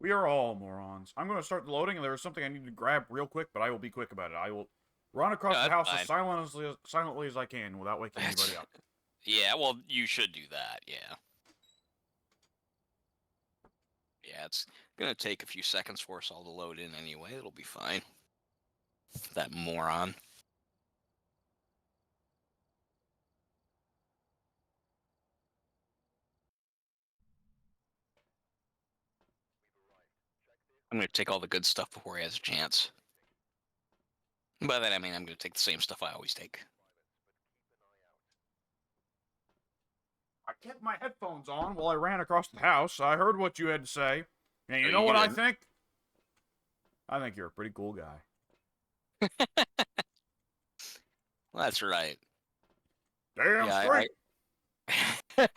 We are all morons. I'm going to start the loading, and there is something I need to grab real quick, but I will be quick about it. I will run across Yeah, the that's house fine. as silently as I can without waking anybody up. Yeah, well, you should do that, yeah. Yeah, it's gonna take a few seconds for us all to load in anyway. It'll be fine. That moron. I'm gonna take all the good stuff before he has a chance. By that I mean I'm gonna take the same stuff I always take. I kept my headphones on while I ran across the house. I heard what you had to say. And Oh, you know you what I good? think? I think you're a pretty cool guy. That's right. Damn Yeah, straight! I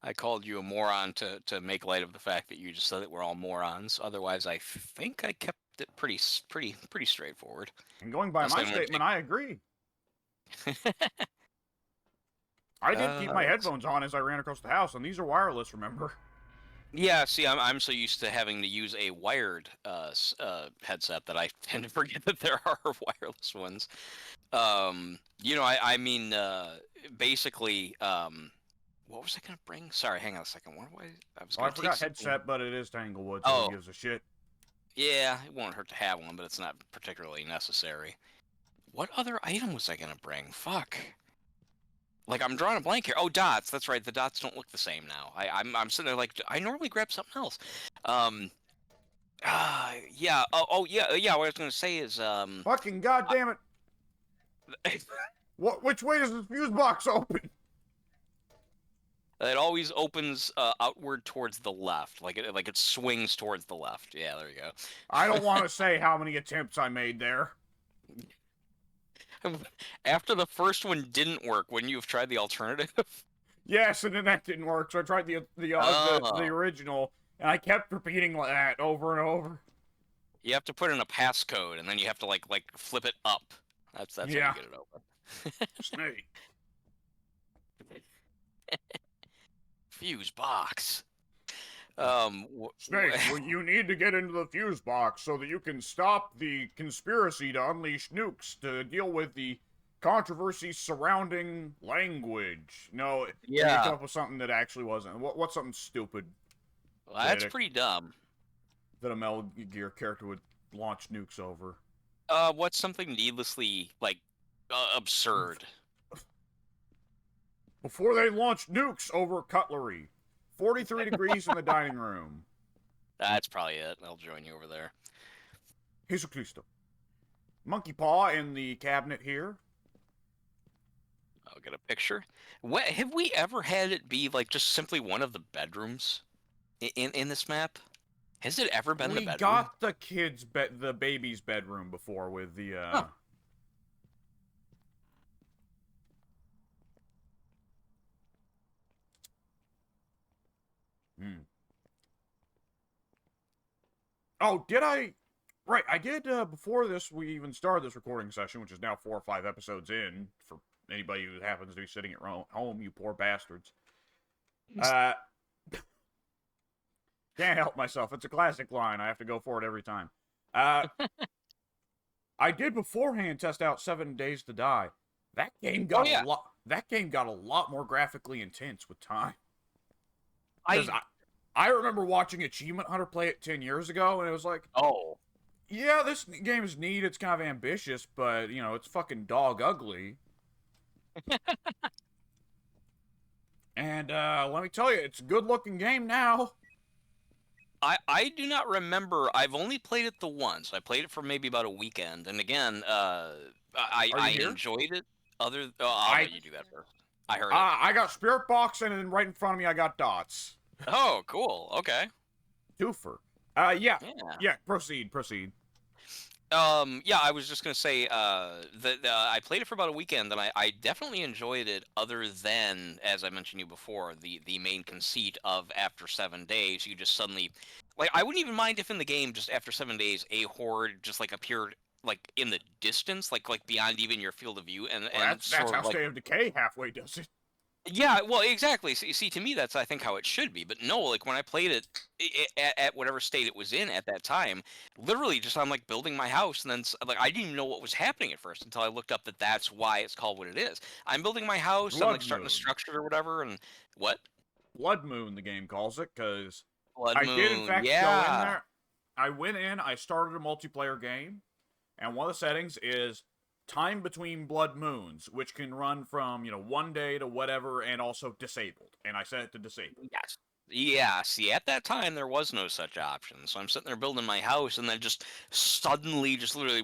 I called you a moron to make light of the fact that you just said that we're all morons. Otherwise, I think I kept it pretty straightforward. And going by Unless my I'm gonna statement, I agree. I did keep my let's headphones on as I ran across the house, and these are wireless, remember? Yeah, see, I'm so used to having to use a wired headset that I tend to forget that there are wireless ones. I mean, basically, what was I gonna bring? Sorry, hang on a second. I was Oh, I gonna take forgot something. headset, but it is Tanglewood, so who Oh, gives a shit? yeah, it won't hurt to have one, but it's not particularly necessary. What other item was I gonna bring? Fuck. Like I'm drawing a blank here. Oh, dots. That's right. The dots don't look the same now. I'm sitting there like I normally grab something else. Um, yeah. Yeah. What I was gonna say is, Fucking goddamn it! What? Which way does the fuse box open? it always opens outward towards the left, like it swings towards the left. Yeah, there you I don't want go. to say how many attempts I made there. After the first one didn't work, wouldn't you have tried the alternative? Yes, and then that didn't work, so I tried the Oh, original, and I kept repeating that over and over. you have to put in a passcode, and then you have to like flip it up. That's how you Yeah, get it open. Snake. Fuse box. Snake, well, you need to get into the fuse box so that you can stop the conspiracy to unleash nukes to deal with the controversy surrounding language. No, we need to come Yeah, up with something that actually wasn't. What's something stupid well, that that's pretty dumb. a Metal Gear character would launch nukes over? What's something needlessly like absurd? Before they launched nukes over cutlery. 43 degrees in the dining room. That's probably it. I'll join you over there. Jesus Cristo. Monkey paw in the cabinet here. I'll get a picture. What have we ever had it be like just simply one of the bedrooms in this map? Has it ever been the We bedroom? got the the baby's bedroom before with the Huh. Hmm. Oh, did I? Right, I did. Before this, we even started this recording session, which is now 4 or 5 episodes in. For anybody who happens to be sitting at home, you poor bastards. Uh, can't help myself. It's a classic line. I have to go for it every time. Uh, I did beforehand test out 7 Days to Die. That game Oh got a yeah. lot. That game got a lot more graphically intense with time. Because I I remember watching Achievement Hunter play it 10 years ago, and it was like, oh yeah, this game is neat. It's kind of ambitious, but it's fucking dog ugly. And let me tell you, it's a good-looking game now. I do not remember. I've only played it the once. I played it for maybe about a weekend, and again, Are I you here? enjoyed it. I'll I let you do that first. I heard it. I got Spirit Box, and then right in front of me, I got Dots. Oh, cool. Okay. Twofer. Yeah, Yeah. yeah. Proceed. Yeah, I was just gonna say that I played it for about a weekend, and I definitely enjoyed it. Other than, as I mentioned to you before, the main conceit of after 7 days, you just suddenly, like, I wouldn't even mind if in the game, just after 7 days, a horde just like appeared like in the distance, like beyond even your field of view, Well, and that's sort how of like, State of Decay halfway does it. Yeah, well, exactly. See, to me, that's I think how it should be. But no, like when I played it at whatever state it was in at that time, literally just I'm like building my house, and then like I didn't even know what was happening at first until I looked up that that's why it's called what it is. I'm building my house, I'm like Blood starting to Moon. structure it or whatever, and what? Blood Moon, the game calls it, because Blood I did in Moon, fact go in yeah. there. I went in, I started a multiplayer game, and one of the settings is time between blood moons, which can run from, 1 day to whatever, and also disabled. And I set it to disabled. Yes. Yeah, see, at that time there was no such option. So I'm sitting there building my house, and then just suddenly, just literally,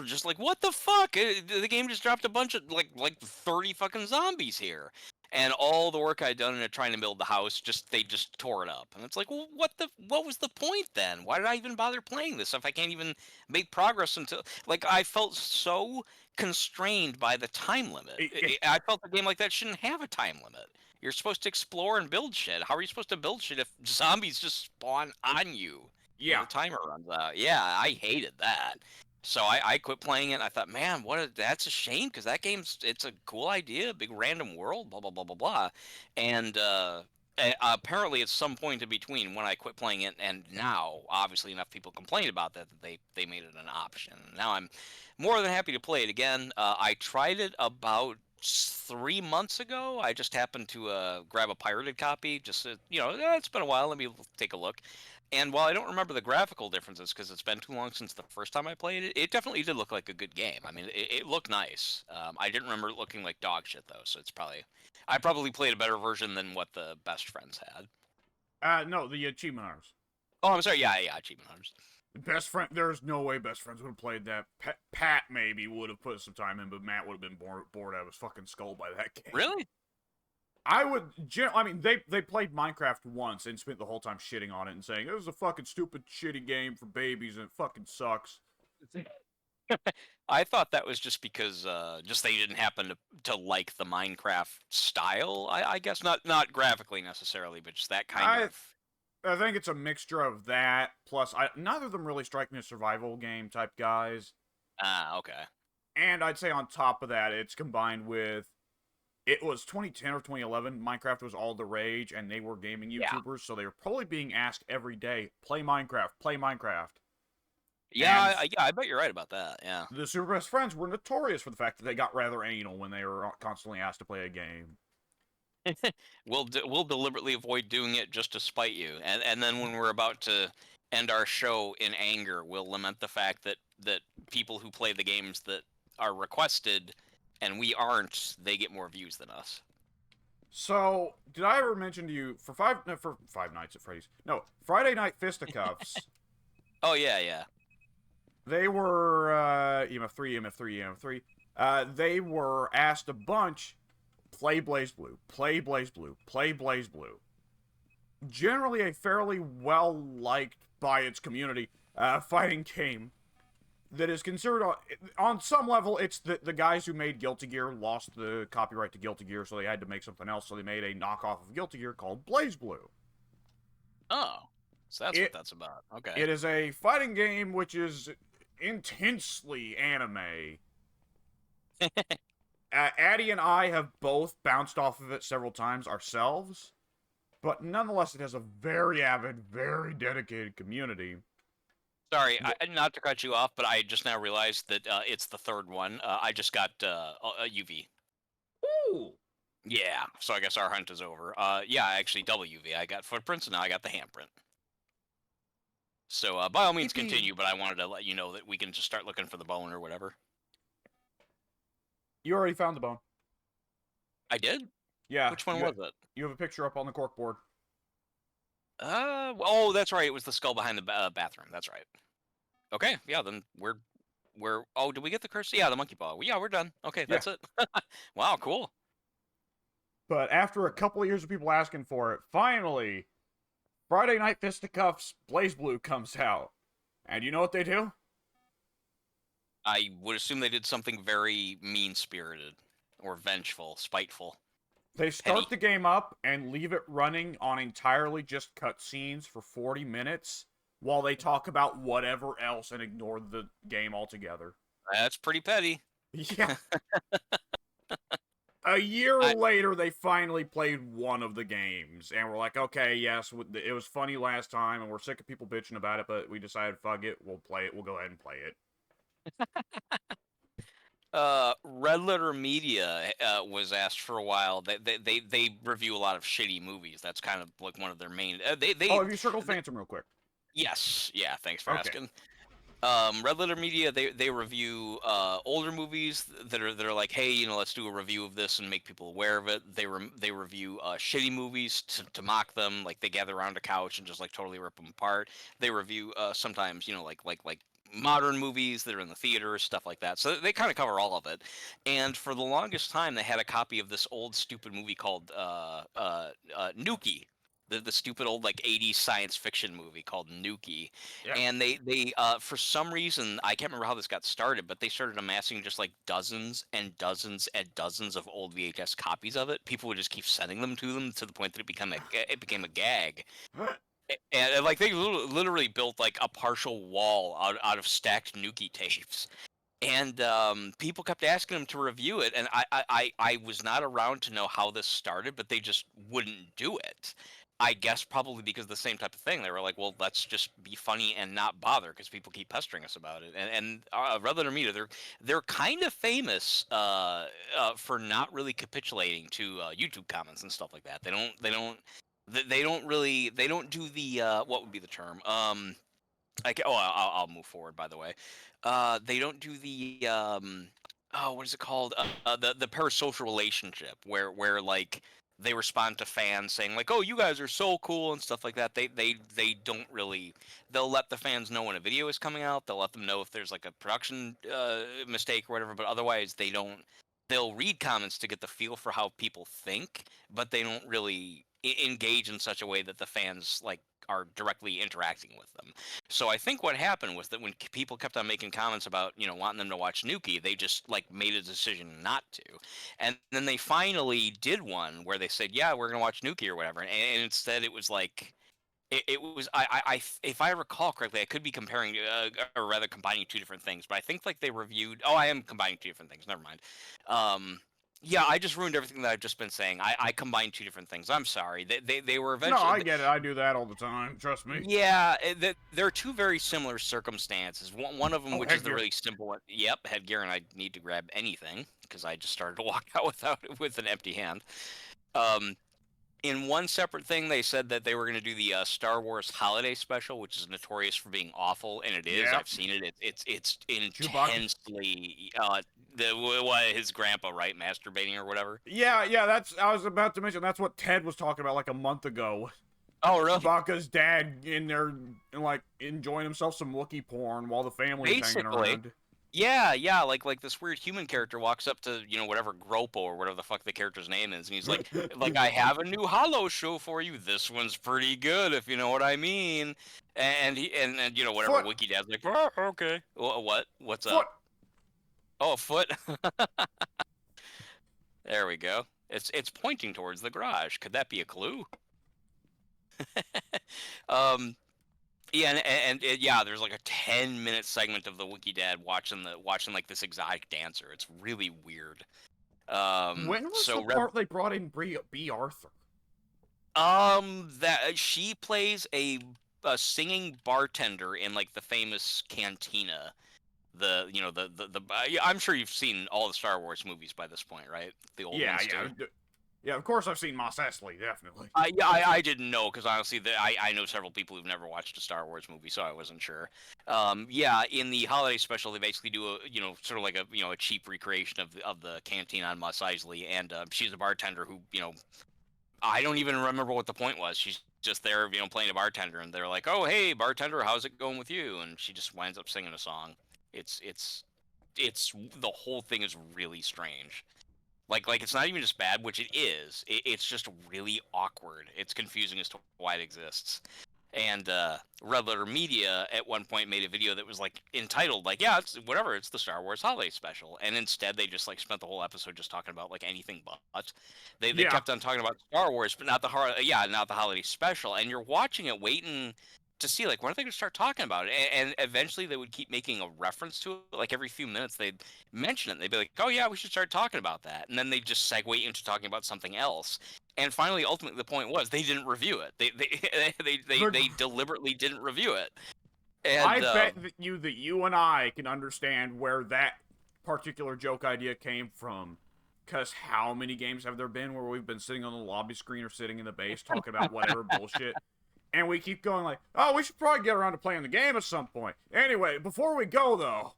just like, what the fuck? The game just dropped a bunch of like 30 fucking zombies here, and all the work I'd done in trying to build the house, they just tore it up. And it's like, well, what was the point then? Why did I even bother playing this if I can't even make progress until like I felt so constrained by the time limit. I felt the game like that shouldn't have a time limit. You're supposed to explore and build shit. How are you supposed to build shit if zombies just spawn on you? Yeah. The timer runs out. Yeah, I hated that. So I quit playing it. And I thought, man, that's a shame because that it's a cool idea, big random world, blah blah blah blah blah. And apparently, at some point in between when I quit playing it and now, obviously enough people complained about that they made it an option. Now I'm more than happy to play it again. I tried it about 3 months ago. I just happened to grab a pirated copy. Just it's been a while. Let me take a look. And while I don't remember the graphical differences because it's been too long since the first time I played it, it definitely did look like a good game. I mean, it looked nice. I didn't remember it looking like dog shit though, so I probably played a better version than what the best friends had. No, the achievement hunters. Oh, I'm sorry. Yeah, yeah, achievement hunters. Best friend, there's no way best friends would have played that. Pat maybe would have put some time in, but Matt would have been bored out of his fucking skull by that game. Really? I mean, they played Minecraft once and spent the whole time shitting on it and saying, it was a fucking stupid, shitty game for babies and it fucking sucks. I thought that was just because just they didn't happen to like the Minecraft style. I guess not graphically necessarily, but just that kind of. I think it's a mixture of that, plus neither of them really strike me as survival game type guys. Ah, okay. And I'd say on top of that, it's combined with, it was 2010 or 2011, Minecraft was all the rage, and they were gaming YouTubers, so they were probably being asked every day, play Minecraft, play Minecraft. Yeah, I bet you're right about that, yeah. The Super Best Friends were notorious for the fact that they got rather anal when they were constantly asked to play a game. We'll deliberately avoid doing it just to spite you, and then when we're about to end our show in anger, we'll lament the fact that people who play the games that are requested and we aren't, they get more views than us. So, did I ever mention to you for Five Nights at Freddy's? No, Friday Night Fisticuffs. Oh yeah, yeah. They were EMF3, EMF3, EMF3. They were asked a bunch. Play Blaze Blue, play Blaze Blue, play Blaze Blue. Generally a fairly well-liked by its community fighting game that is considered, on some level, it's the guys who made Guilty Gear lost the copyright to Guilty Gear, so they had to make something else, so they made a knockoff of Guilty Gear called Blaze Blue. Oh, so that's what that's about. Okay. It is a fighting game which is intensely anime. Addy and I have both bounced off of it several times ourselves, but nonetheless, it has a very avid, very dedicated community. Sorry, not to cut you off, but I just now realized that it's the third one. I just got a UV. Ooh. Yeah, so I guess our hunt is over. Yeah, actually double UV. I got footprints, and now I got the handprint. So by all means continue, but I wanted to let you know that we can just start looking for the bone or whatever. You already found the bone. I did? Yeah. Which one was it? You have a picture up on the corkboard. Oh, that's right. It was the skull behind the bathroom. That's right. Okay, yeah, then oh, did we get the curse? Yeah, the monkey paw. Yeah, we're done. Okay, that's it. Wow, cool. But after a couple of years of people asking for it, finally, Friday Night Fisticuffs Blaze Blue comes out. And you know what they do? I would assume they did something very mean-spirited or vengeful, spiteful. They start the game up and leave it running on entirely just cutscenes for 40 minutes while they talk about whatever else and ignore the game altogether. That's pretty petty. Yeah. A year I later, they finally played one of the games, and we're like, okay, yes, it was funny last time, and we're sick of people bitching about it, but we decided, fuck it, we'll play it. We'll go ahead and play it. Red Letter Media was asked for a while. They review a lot of shitty movies. That's kind of like one of their main. Oh, have you circled Phantom real quick? Yes, yeah. Thanks for Okay. asking. Red Letter Media, they review older movies that are like, hey, let's do a review of this and make people aware of it. They review shitty movies to mock them, like they gather around a couch and just like totally rip them apart. They review sometimes, like modern movies that are in the theater, stuff like that. So they kind of cover all of it. And for the longest time, they had a copy of this old stupid movie called Nuki. The stupid old like 80s science fiction movie called Nuki, Yeah. and they for some reason, I can't remember how this got started, but they started amassing just like dozens and dozens and dozens of old VHS copies of it. People would just keep sending them to the point that it became a gag. And like they literally built like a partial wall out of stacked Nuki tapes. And people kept asking him to review it, and I was not around to know how this started, but they just wouldn't do it. I guess probably because the same type of thing. They were like, "Well, let's just be funny and not bother," because people keep pestering us about it. And Red Letter Media, they're kind of famous for not really capitulating to YouTube comments and stuff like that. They don't do the what would be the term I'll move forward. By the way, they don't do the what is it called? The parasocial relationship where like they respond to fans saying like, "Oh, you guys are so cool" and stuff like that. They don't really. They'll let the fans know when a video is coming out. They'll let them know if there's like a production mistake or whatever. But otherwise, they don't. They'll read comments to get the feel for how people think, but they don't really engage in such a way that the fans like are directly interacting with them. So I think what happened was that when people kept on making comments about, wanting them to watch Nuki, they just like made a decision not to. And then they finally did one where they said, "Yeah, we're gonna watch Nuki or whatever." And instead, it was like it was if I recall correctly, I could be comparing or rather combining two different things, but I think like they reviewed. Oh, I am combining two different things. Never mind. Um, yeah, I just ruined everything that I've just been saying. I combined two different things. I'm sorry. They were No, eventually. I get it. I do that all the time. Trust me. Yeah, there are two very similar circumstances. One of them, Oh, which is the headgear. really simple one. Yep, headgear, and I need to grab anything because I just started to walk out with an empty hand. Um, in one separate thing, they said that they were going to do the Star Wars Holiday Special, which is notorious for being awful, and it is. Yeah. I've seen it. It's Chewbacca. intensely his grandpa, right, masturbating or whatever. Yeah, yeah, I was about to mention, that's what Ted was talking about like a month ago. Oh, really? Chewbacca's dad in there, like, enjoying himself some Wookiee porn while the family's hanging Basically. around. Yeah, like this weird human character walks up to, whatever Gropo or whatever the fuck the character's name is, and he's like, I have a new Hollow show for you. This one's pretty good, if you know what I mean. And he and whatever Foot! Wiki Dad's like, oh, okay. What? What's Foot! up? Oh, a foot. There we go. It's pointing towards the garage. Could that be a clue? um, Yeah, yeah, there's like a 10-minute segment of the Wiki Dad watching like this exotic dancer. It's really weird. When was the So part they brought in B. Arthur? that she plays a singing bartender in like the famous cantina. I'm sure you've seen all the Star Wars movies by this point, right? The old Yeah, ones yeah. too. Yeah, of course I've seen Mos Eisley, definitely. I didn't know because honestly, I know several people who've never watched a Star Wars movie, so I wasn't sure. Yeah, in the holiday special, they basically do a sort of like a cheap recreation of the canteen on Mos Eisley, and she's a bartender who I don't even remember what the point was. She's just there, playing a bartender, and they're like, "Oh, hey, bartender, how's it going with you?" And she just winds up singing a song. It's the whole thing is really strange. Like it's not even just bad, which it is. It's just really awkward. It's confusing as to why it exists. And Red Letter Media at one point made a video that was like entitled like, yeah, it's whatever, it's the Star Wars Holiday Special. And instead they just like spent the whole episode just talking about like anything but. They Yeah. kept on talking about Star Wars, but not the holiday special. And you're watching it waiting to see like when are they going to start talking about it, and eventually they would keep making a reference to it. Like every few minutes they'd mention it. And they'd be like, "Oh yeah, we should start talking about that," and then they just segue into talking about something else. And finally, ultimately, the point was they didn't review it. The They deliberately didn't review it. I And bet that you and I can understand where that particular joke idea came from. Cause how many games have there been where we've been sitting on the lobby screen or sitting in the base talking about whatever bullshit, and we keep going like, oh, we should probably get around to playing the game at some point. Anyway, before we go though,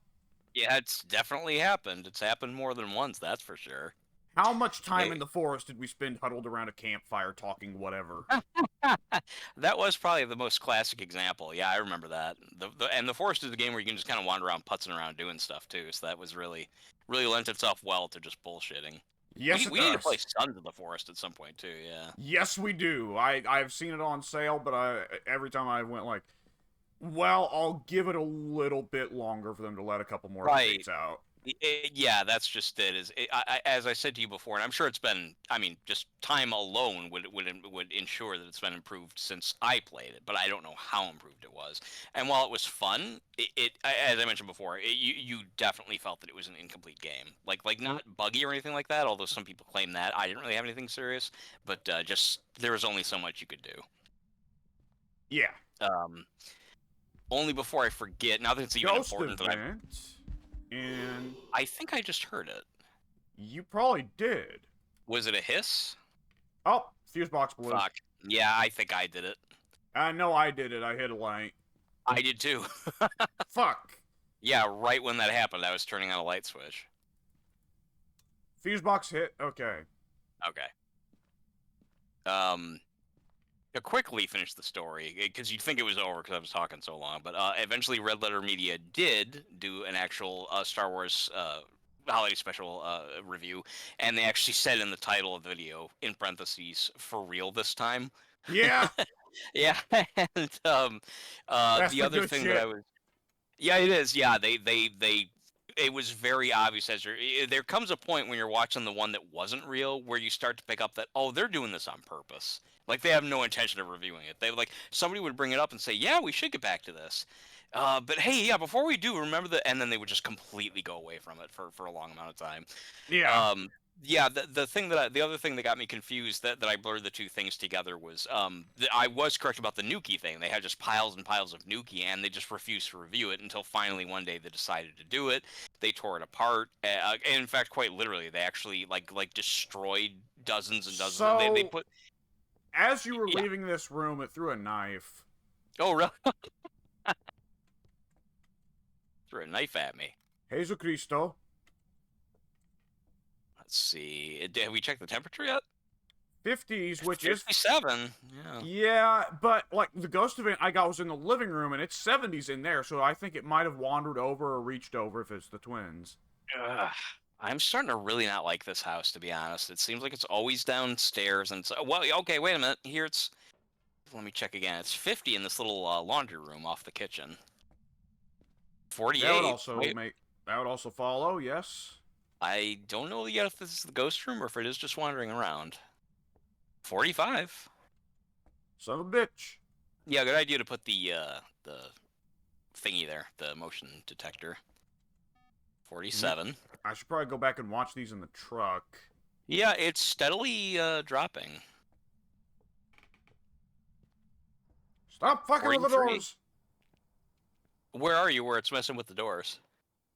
yeah, it's definitely happened. It's happened more than once, that's for sure. how much time in It, the forest did we spend huddled around a campfire talking whatever? that was probably the most classic example. Yeah, I remember that. And the forest is the game where you can just kind of wander around, putzing around, doing stuff too. So that was really lent itself well to just bullshitting. Yes, it We need to play does. Sons of the Forest at some point too. Yeah. Yes, we do. I've seen it on sale, but every time I went like, well, I'll give it a little bit longer for them to let a couple more Right. updates out. Yeah, that's just it. As I said to you before, and I'm sure it's been. I mean, just time alone would ensure that it's been improved since I played it. But I don't know how improved it was. And while it was fun, as I mentioned before, you definitely felt that it was an incomplete game. Like not buggy or anything like that. Although some people claim that I didn't really have anything serious, but just there was only so much you could do. Yeah. Um, only before I forget. Now that it's even Ghost important that event, and I think I just heard it. you probably did. Was it a hiss? Oh, fuse box blew. Fuck. Yeah, I think I did it. I know I did it. I hit a light. I did too. Fuck. Yeah, right when that happened, I was turning on a light switch. Fuse box hit. Okay. Okay. Um, to quickly finish the story, because you'd think it was over because I was talking so long, but eventually Red Letter Media did do an actual Star Wars holiday special review, and they actually said in the title of the video, in parentheses, "for real this time." Yeah. Yeah, and That's the the other good thing that I shit. was Yeah, it is. Yeah, they it was very obvious as there comes a point when you're watching the one that wasn't real where you start to pick up that oh, they're doing this on purpose. Like they have no intention of reviewing it. They like somebody would bring it up and say, "Yeah, we should get back to this." But hey, yeah, before we do, remember that, and then they would just completely go away from it for a long amount of time. Yeah. Um, yeah, the other thing that got me confused that I blurred the two things together was I was correct about the Nuki thing. They had just piles and piles of Nuki, and they just refused to review it until finally one day they decided to do it. They tore it apart, and in fact, quite literally, they actually like destroyed dozens and dozens. They So, put as you were yeah. leaving this room, it threw a knife. Oh, really? Threw a knife at me. Jesus Cristo. Let's see. Have we checked the temperature yet? 50s, which is 57. Yeah. yeah, but like the ghost event I got was in the living room and it's 70s in there, so I think it might have wandered over or reached over if it's the twins. Ugh. I'm starting to really not like this house, to be honest. It seems like it's always downstairs, and well, okay, wait a minute. Here it's. Let me check again. It's 50 in this little laundry room off the kitchen. That would 48. also Wait, make that would also follow, yes. I don't know yet if this is the ghost room or if it is just wandering around. 45. Son of a bitch. Yeah, good idea to put the thingy there, the motion detector. 47. I should probably go back and watch these in the truck. Yeah, it's steadily dropping. Stop fucking with the 43. doors. Where are you? Where it's messing with the doors?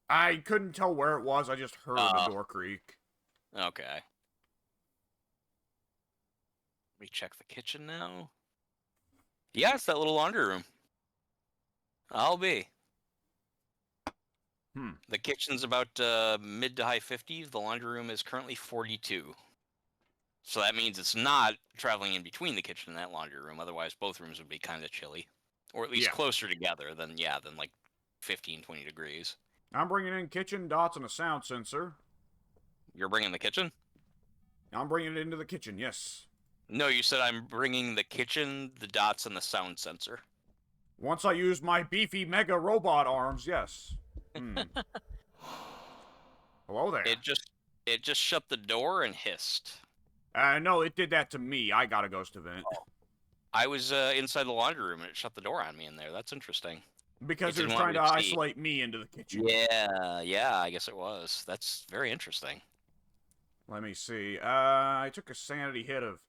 I couldn't tell where it was. I just heard the door creak. Okay. Let me check the kitchen now. Yeah, it's that little laundry room. I'll be. The kitchen's about mid to high 50s. The laundry room is currently 42. So that means it's not traveling in between the kitchen and that laundry room. Otherwise, both rooms would be kind of chilly. Or at least closer together than like 15, 20 degrees. I'm bringing in kitchen, dots, and a sound sensor. You're bringing the kitchen? I'm bringing it into the kitchen, yes. No, you said I'm bringing the kitchen, the dots, and the sound sensor. Once I use my beefy mega robot arms, yes. Hello there. It just shut the door and hissed. No, it did that to me. I got a ghost event. Oh. I was inside the laundry room and it shut the door on me in there. That's interesting. It Because it didn't was want trying me to to see. isolate me into the kitchen. Yeah, I guess it was. That's very interesting. Let me see. I took a sanity hit of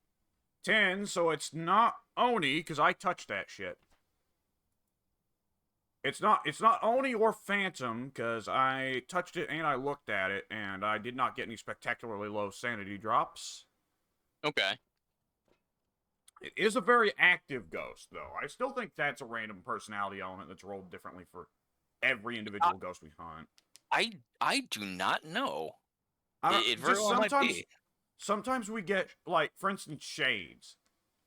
10, so it's not Oni, because I touched that shit. It's not Oni or Phantom, because I touched it and I looked at it, and I did not get any spectacularly low sanity drops. Okay. It is a very active ghost, though. I still think that's a random personality element that's rolled differently for every I individual ghost we hunt. I do not know. I It don't, very just well might be. sometimes we get, like, for instance, shades.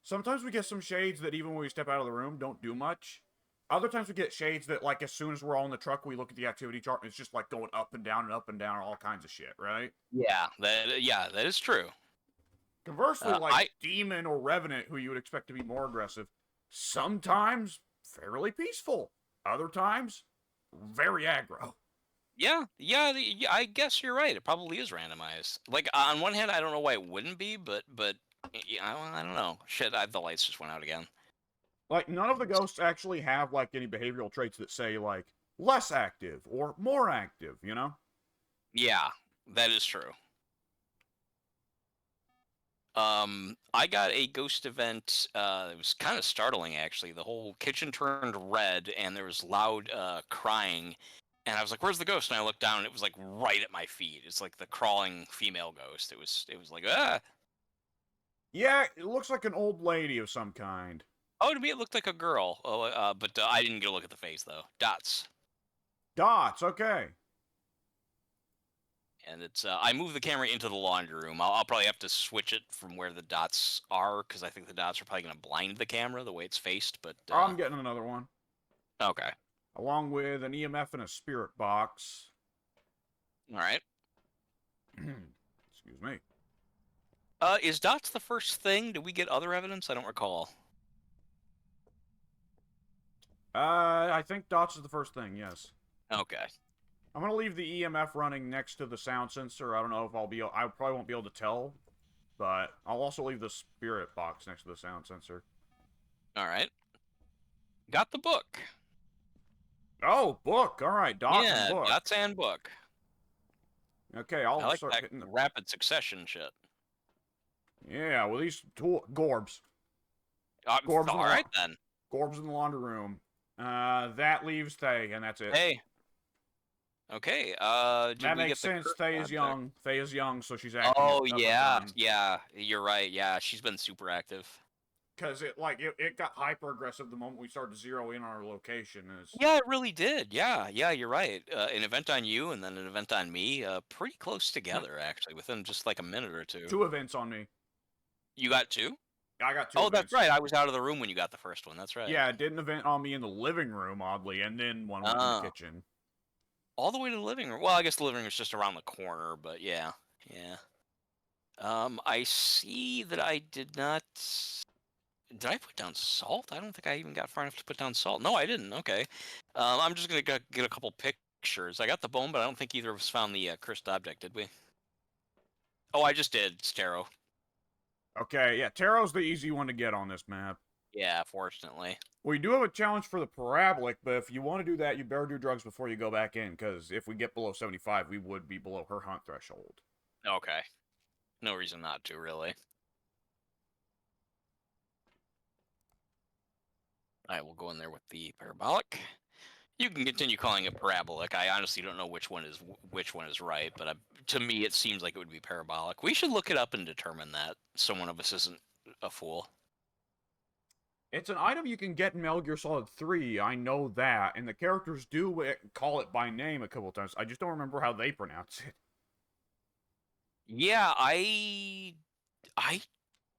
Sometimes we get some shades that even when we step out of the room don't do much. Other times we get shades that, like, as soon as we're all in the truck, we look at the activity chart and it's just like going up and down and up and down, all kinds of shit, right? Yeah, that is true. Conversely, like I Demon or Revenant, who you would expect to be more aggressive, sometimes fairly peaceful. Other times, very aggro. yeah, I guess you're right. It probably is randomized. Like on one hand, I don't know why it wouldn't be, but I don't know. Shit, the lights just went out again. Like, none of the ghosts actually have, like, any behavioral traits that say, like, less active or more active, you know? Yeah, that is true. I got a ghost event. It was kind of startling, actually. The whole kitchen turned red, and there was loud crying. And I was like, "Where's the ghost?" And I looked down, and it was like right at my feet. It's like the crawling female ghost. It was like, ah. Yeah, it looks like an old lady of some kind. Oh, to me, it looked like a girl. Oh, but I didn't get a look at the face though. Dots. Dots, okay. And it's I moved the camera into the laundry room. I'll probably have to switch it from where the dots are because I think the dots are probably going to blind the camera the way it's faced. But I'm getting another one. okay, Along with an EMF and a spirit box. all right. Excuse me. Is dots the first thing? Did we get other evidence? I don't recall. I think dots is the first thing, yes. Okay. I'm gonna leave the EMF running next to the sound sensor. I don't know if I probably won't be able to tell, but I'll also leave the spirit box next to the sound sensor. All right. Got the book. Oh, book! Alright, dots and Yeah, book. dots and book. Okay, I I'll like start that hitting the... rapid succession shit. Yeah, well, these Gorbs. All right then. Gorbs in the laundry room. That leaves Thay, and that's it. Hey. Okay. Did That we makes get the sense. cursed Thay is object? young. Thay is young, so she's acting Oh at yeah, time. yeah. You're right. Yeah, she's been super active. Because it got hyper aggressive the moment we started to zero in on our location. Yeah, it really did. Yeah, you're right. An event on you and then an event on me, pretty close together actually, within just like a minute or two. 2 events on me. You got two? I got 2 Oh, that's events. right. I was out of the room when you got the first one. That's right. Yeah, it did an event on me in the living room, oddly, and then one went in the kitchen. All the way to the living room. Well, I guess the living room is just around the corner, but yeah. I see that I did not. Did I put down salt? I don't think I even got far enough to put down salt. No, I didn't. Okay. I'm just gonna get a couple pictures. I got the bone, but I don't think either of us found the cursed object, did we? Oh, I just did. It's tarot. Okay, yeah, Taro's the easy one to get on this map. Yeah, fortunately. We do have a challenge for the parabolic, but if you want to do that, you better do drugs before you go back in, because if we get below 75, we would be below her hunt threshold. Okay. No reason not to, really. I will go in there with the parabolic. You can continue calling it parabolic. I honestly don't know which one is right, but to me it seems like it would be parabolic. We should look it up and determine that. So one of us isn't a fool. It's an item you can get in Metal Gear Solid 3, I know that, and the characters do call it by name a couple times. I just don't remember how they pronounce it. Yeah, I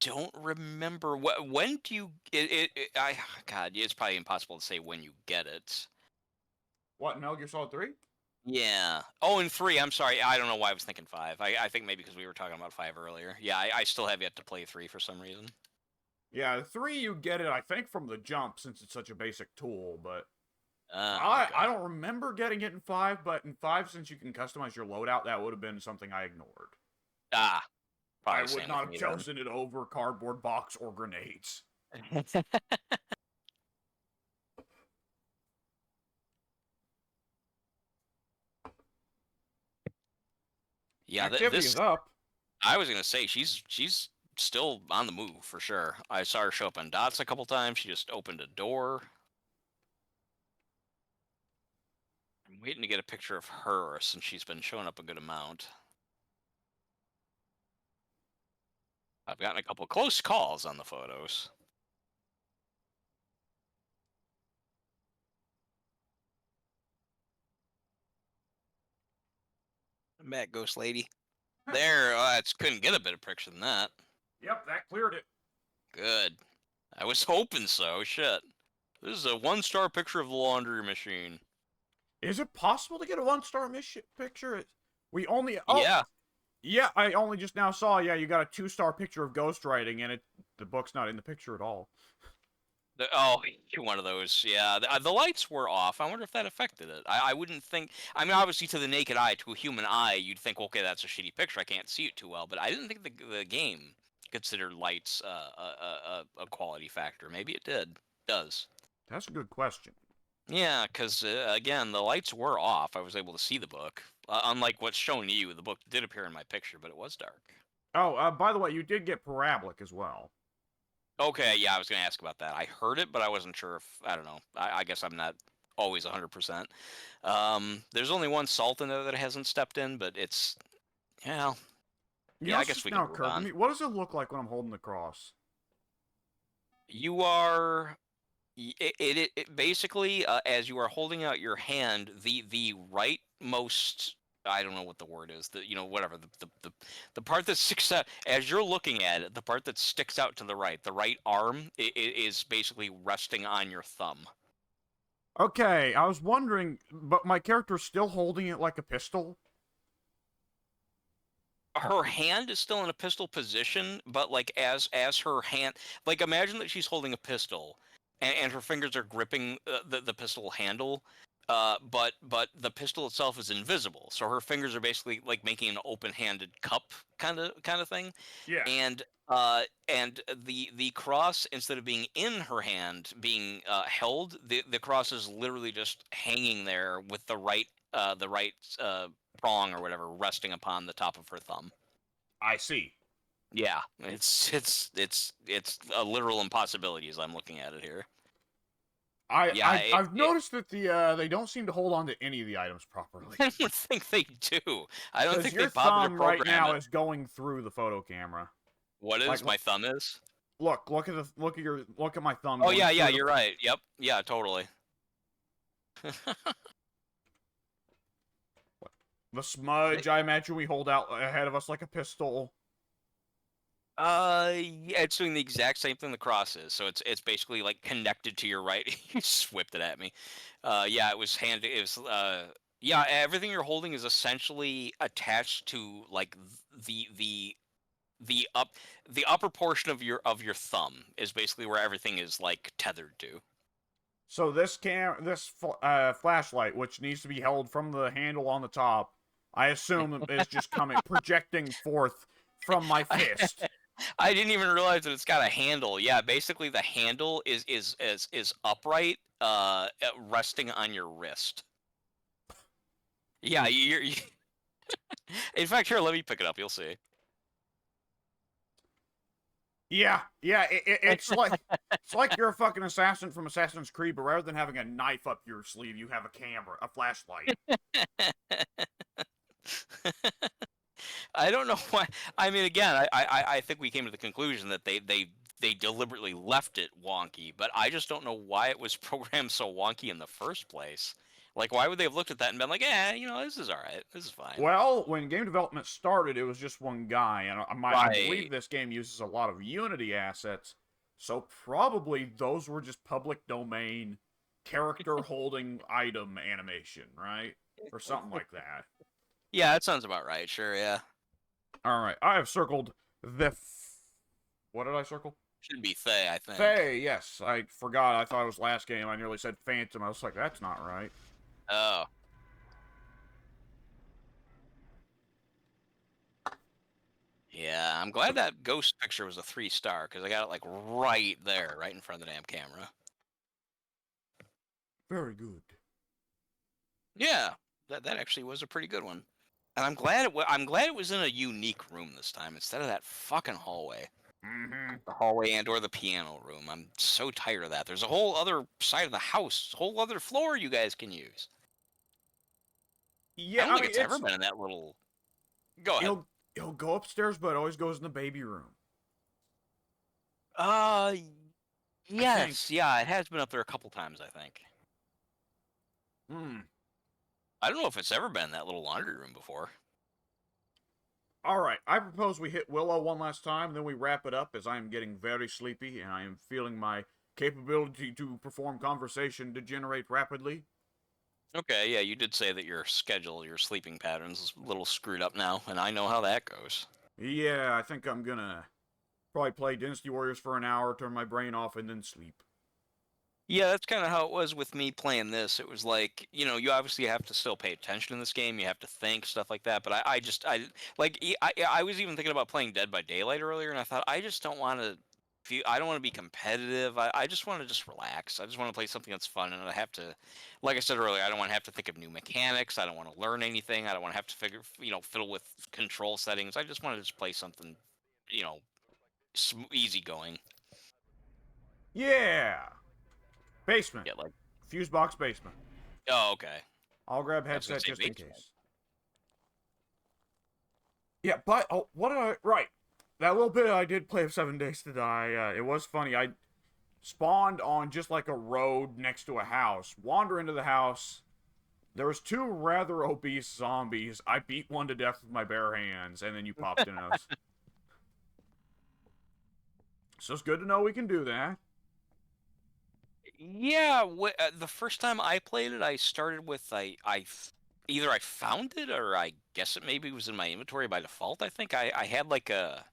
don't remember when do you God, it's probably impossible to say when you get it. What, Metal Gear Solid 3? Yeah. Oh, and 3. I'm sorry. I don't know why I was thinking 5. I think maybe because we were talking about 5 earlier. Yeah, I still have yet to play 3 for some reason. Yeah, 3 you get it, I think, from the jump, since it's such a basic tool, but... Okay. I don't remember getting it in 5, but in 5, since you can customize your loadout, that would have been something I ignored. Ah. I would not have chosen it over cardboard box or grenades. Yeah, Activity this is up. I was gonna say she's still on the move for sure. I saw her show up on dots a couple times. She just opened a door. I'm waiting to get a picture of her since she's been showing up a good amount. I've gotten a couple close calls on the photos. Matt Ghost Lady. There, I couldn't get a better picture than that. Yep, that cleared it. Good. I was hoping so. Shit. This is a 1-star picture of the laundry machine. Is it possible to get a 1-star picture? We only... Oh, Yeah. yeah, I only just now saw, yeah, you got a 2-star picture of ghostwriting, and the book's not in the picture at all. Oh, one of those. Yeah, the lights were off. I wonder if that affected it. I wouldn't think. I mean, obviously, to the naked eye, to a human eye, you'd think, okay, that's a shitty picture. I can't see it too well. But I didn't think the game considered lights a quality factor. Maybe it did. Does. That's a good question. Yeah, because again, the lights were off. I was able to see the book. Unlike what's shown to you, the book did appear in my picture, but it was dark. Oh, by the way, you did get parabolic as well. Okay, yeah, I was going to ask about that. I heard it, but I wasn't sure if, I don't know. I guess I'm not always 100%. There's only one salt in there that hasn't stepped in, but it's, yeah, You yeah, know, I it's guess just we now can move occurred to on. me. What does it look like when I'm holding the cross? You are, it basically, as you are holding out your hand, the rightmost, I don't know what the word is, whatever, the part that sticks out, as you're looking at it, the part that sticks out to the right arm is basically resting on your thumb. Okay, I was wondering, but my character's still holding it like a pistol? Her hand is still in a pistol position, but like as her hand, like imagine that she's holding a pistol, and her fingers are gripping the pistol handle, but the pistol itself is invisible, so her fingers are basically like making an open-handed cup kind of thing, Yeah. and the cross, instead of being in her hand, being held, the cross is literally just hanging there with the right prong or whatever resting upon the top of her thumb. I see. Yeah, it's a literal impossibility as I'm looking at it here. Yeah, I've noticed that they don't seem to hold on to any of the items properly. I don't think they do. I don't Because think they your bothered to thumb right program now it. is going through the photo camera. What Like, is my thumb is? look at my thumb Oh going yeah, through you're right. Yep, yeah, totally. the smudge. I imagine we hold out ahead of us like a pistol. Yeah, it's doing the exact same thing the cross is. So it's basically like connected to your right. You just whipped it at me. Yeah, it was handed. It was yeah. Everything you're holding is essentially attached to like the up the upper portion of your thumb is basically where everything is like tethered to. So this flashlight, which needs to be held from the handle on the top, I assume is just coming projecting forth from my fist. I didn't even realize that it's got a handle. Yeah, basically the handle is upright, resting on your wrist. Yeah, you're. In fact, here, let me pick it up. You'll see. Yeah, it's like you're a fucking assassin from Assassin's Creed, but rather than having a knife up your sleeve, you have a camera, a flashlight. I don't know why. I mean, again, I think we came to the conclusion that they deliberately left it wonky, but I just don't know why it was programmed so wonky in the first place. Like, why would they have looked at that and been like, this is all right, this is fine. Well, when game development started, it was just one guy, and I believe Right. this game uses a lot of Unity assets, so probably those were just public domain character holding item animation, right? Or something like that. Yeah, that sounds about right. Sure, yeah. Alright, I have circled the... What did I circle? Should be Thay, I think. Thay, yes. I forgot. I thought it was last game. I nearly said Phantom. I was like, that's not right. Oh. Yeah, I'm glad that ghost picture was a 3-star because I got it like right there, right in front of the damn camera. Very good. Yeah, that actually was a pretty good one. And I'm glad it was in a unique room this time instead of that fucking hallway. Mm-hmm. The hallway and or the piano room. I'm so tired of that. There's a whole other side of the house, whole other floor you guys can use. I Yeah, don't I think mean, it's ever been in that little. Go ahead. he'll go upstairs, but it always goes in the baby room. Uh, I think. yes, yeah, it has been up there a couple times, I think. Hmm. I don't know if it's ever been in that little laundry room before. All right, I propose we hit Willow one last time, then we wrap it up as I am getting very sleepy and I am feeling my capability to perform conversation degenerate rapidly. Okay, yeah, you did say that your schedule, your sleeping patterns is a little screwed up now, and I know how that goes. Yeah, I think I'm gonna probably play Dynasty Warriors for an hour, turn my brain off, and then sleep. Yeah, that's kind of how it was with me playing this. It was like, you obviously have to still pay attention in this game. You have to think, stuff like that. But I was even thinking about playing Dead by Daylight earlier, and I thought, I just don't want to I don't want to be competitive. I just want to just relax. I just want to play something that's fun. And I have to, like I said earlier, I don't want to have to think of new mechanics. I don't want to learn anything. I don't want to have to fiddle with control settings. I just want to just play something, you know, easy going. Yeah! Basement. Yeah, like, Fuse box basement. oh, okay. I'll grab I was gonna headset say just in basement. case. Yeah, but, oh, what did I, right. That little bit I did play of 7 Days to Die, it was funny. I spawned on just like a road next to a house. Wander into the house. There was 2 rather obese zombies. I beat one to death with my bare hands, and then you popped in us. So it's good to know we can do that. Yeah, the first time I played it, I started with either I found it or I guess it maybe was in my inventory by default. I think I had like a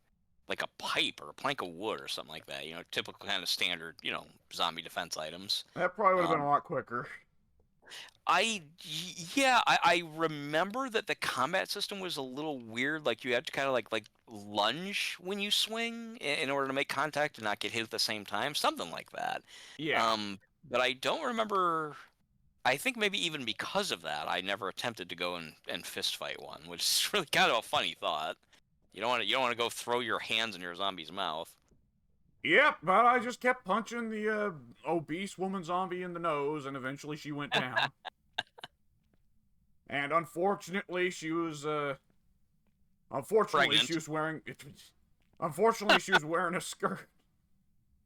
pipe or a plank of wood or something like that. Typical kind of standard zombie defense items. That probably would have been a Um, lot quicker. yeah, I remember that the combat system was a little weird. Like you had to kind of like lunge when you swing in order to make contact and not get hit at the same time, something like that. Yeah. But I don't remember. I think maybe even because of that, I never attempted to go and fist fight one, which is really kind of a funny thought. You don't want to go throw your hands in your zombie's mouth. Yep, but I just kept punching the obese woman zombie in the nose, and eventually she went down. And unfortunately, she was unfortunately Pregnant. she was wearing unfortunately she was wearing a skirt,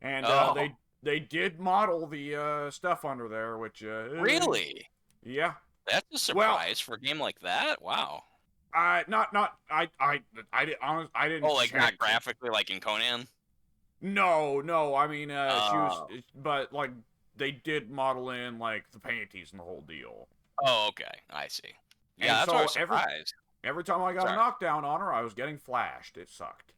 and Oh, they did model the stuff under there, which really? yeah. That's a Well, surprise for a game like that. Wow. I not I didn't Oh, like not check. graphically like in Conan. No, I mean she was, Oh. but like they did model in like the panties and the whole deal. Oh, okay. I see. Yeah, And that's why I so was surprised. every time I got a Sorry. knockdown on her, I was getting flashed. It sucked.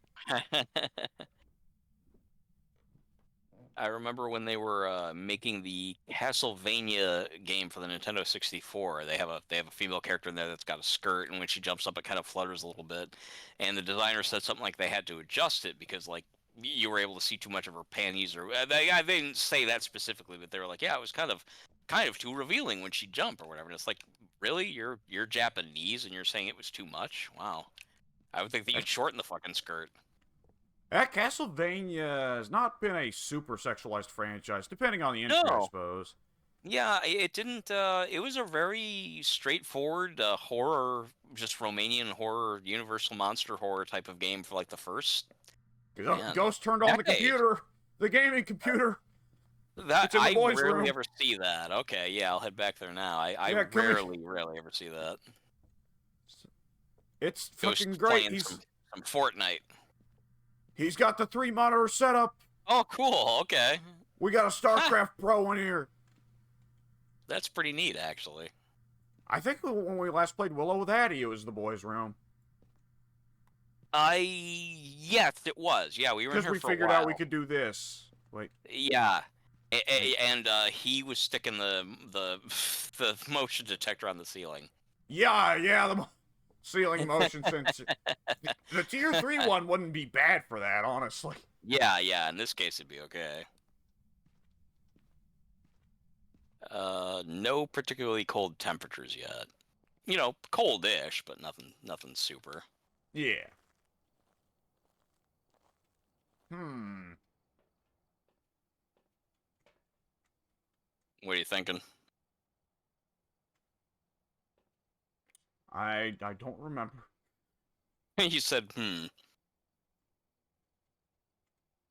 I remember when they were making the Castlevania game for the Nintendo 64. They have a female character in there that's got a skirt, and when she jumps up, it kind of flutters a little bit. And the designer said something like they had to adjust it because like you were able to see too much of her panties, or they didn't say that specifically, but they were like, yeah, it was kind of too revealing when she jumped or whatever. And it's like, really, you're Japanese and you're saying it was too much? Wow. I would think that you'd shorten the fucking skirt. That Castlevania has not been a super sexualized franchise, depending on the entry, I No. suppose. Yeah, it didn't. It was a very straightforward horror, just Romanian horror, universal monster horror type of game for like the first man Ghost turned on the decade. computer, the gaming computer. That It's in the I boys' rarely room. ever see that. Okay, yeah, I'll head back there now. I Yeah, come here. rarely ever see that. It's fucking Ghost great. playing some Fortnite. He's got the 3 monitor setup. Oh, cool. Okay, We got a ha, StarCraft Pro in here. that's pretty neat, actually. I think when we last played Willow with Addie, it was the boys' room. Yes, it was. Yeah, we were in Because here we for a figured out we while. could do this. Wait. Yeah, Wait. and he was sticking the the motion detector on the ceiling. Yeah. ceiling motion sensor. The tier 3 one wouldn't be bad for that, honestly. Yeah, yeah. In this case, it'd be okay. No particularly cold temperatures yet. You know, cold-ish, but nothing super. Yeah. Hmm. What are you thinking? I don't remember. You said,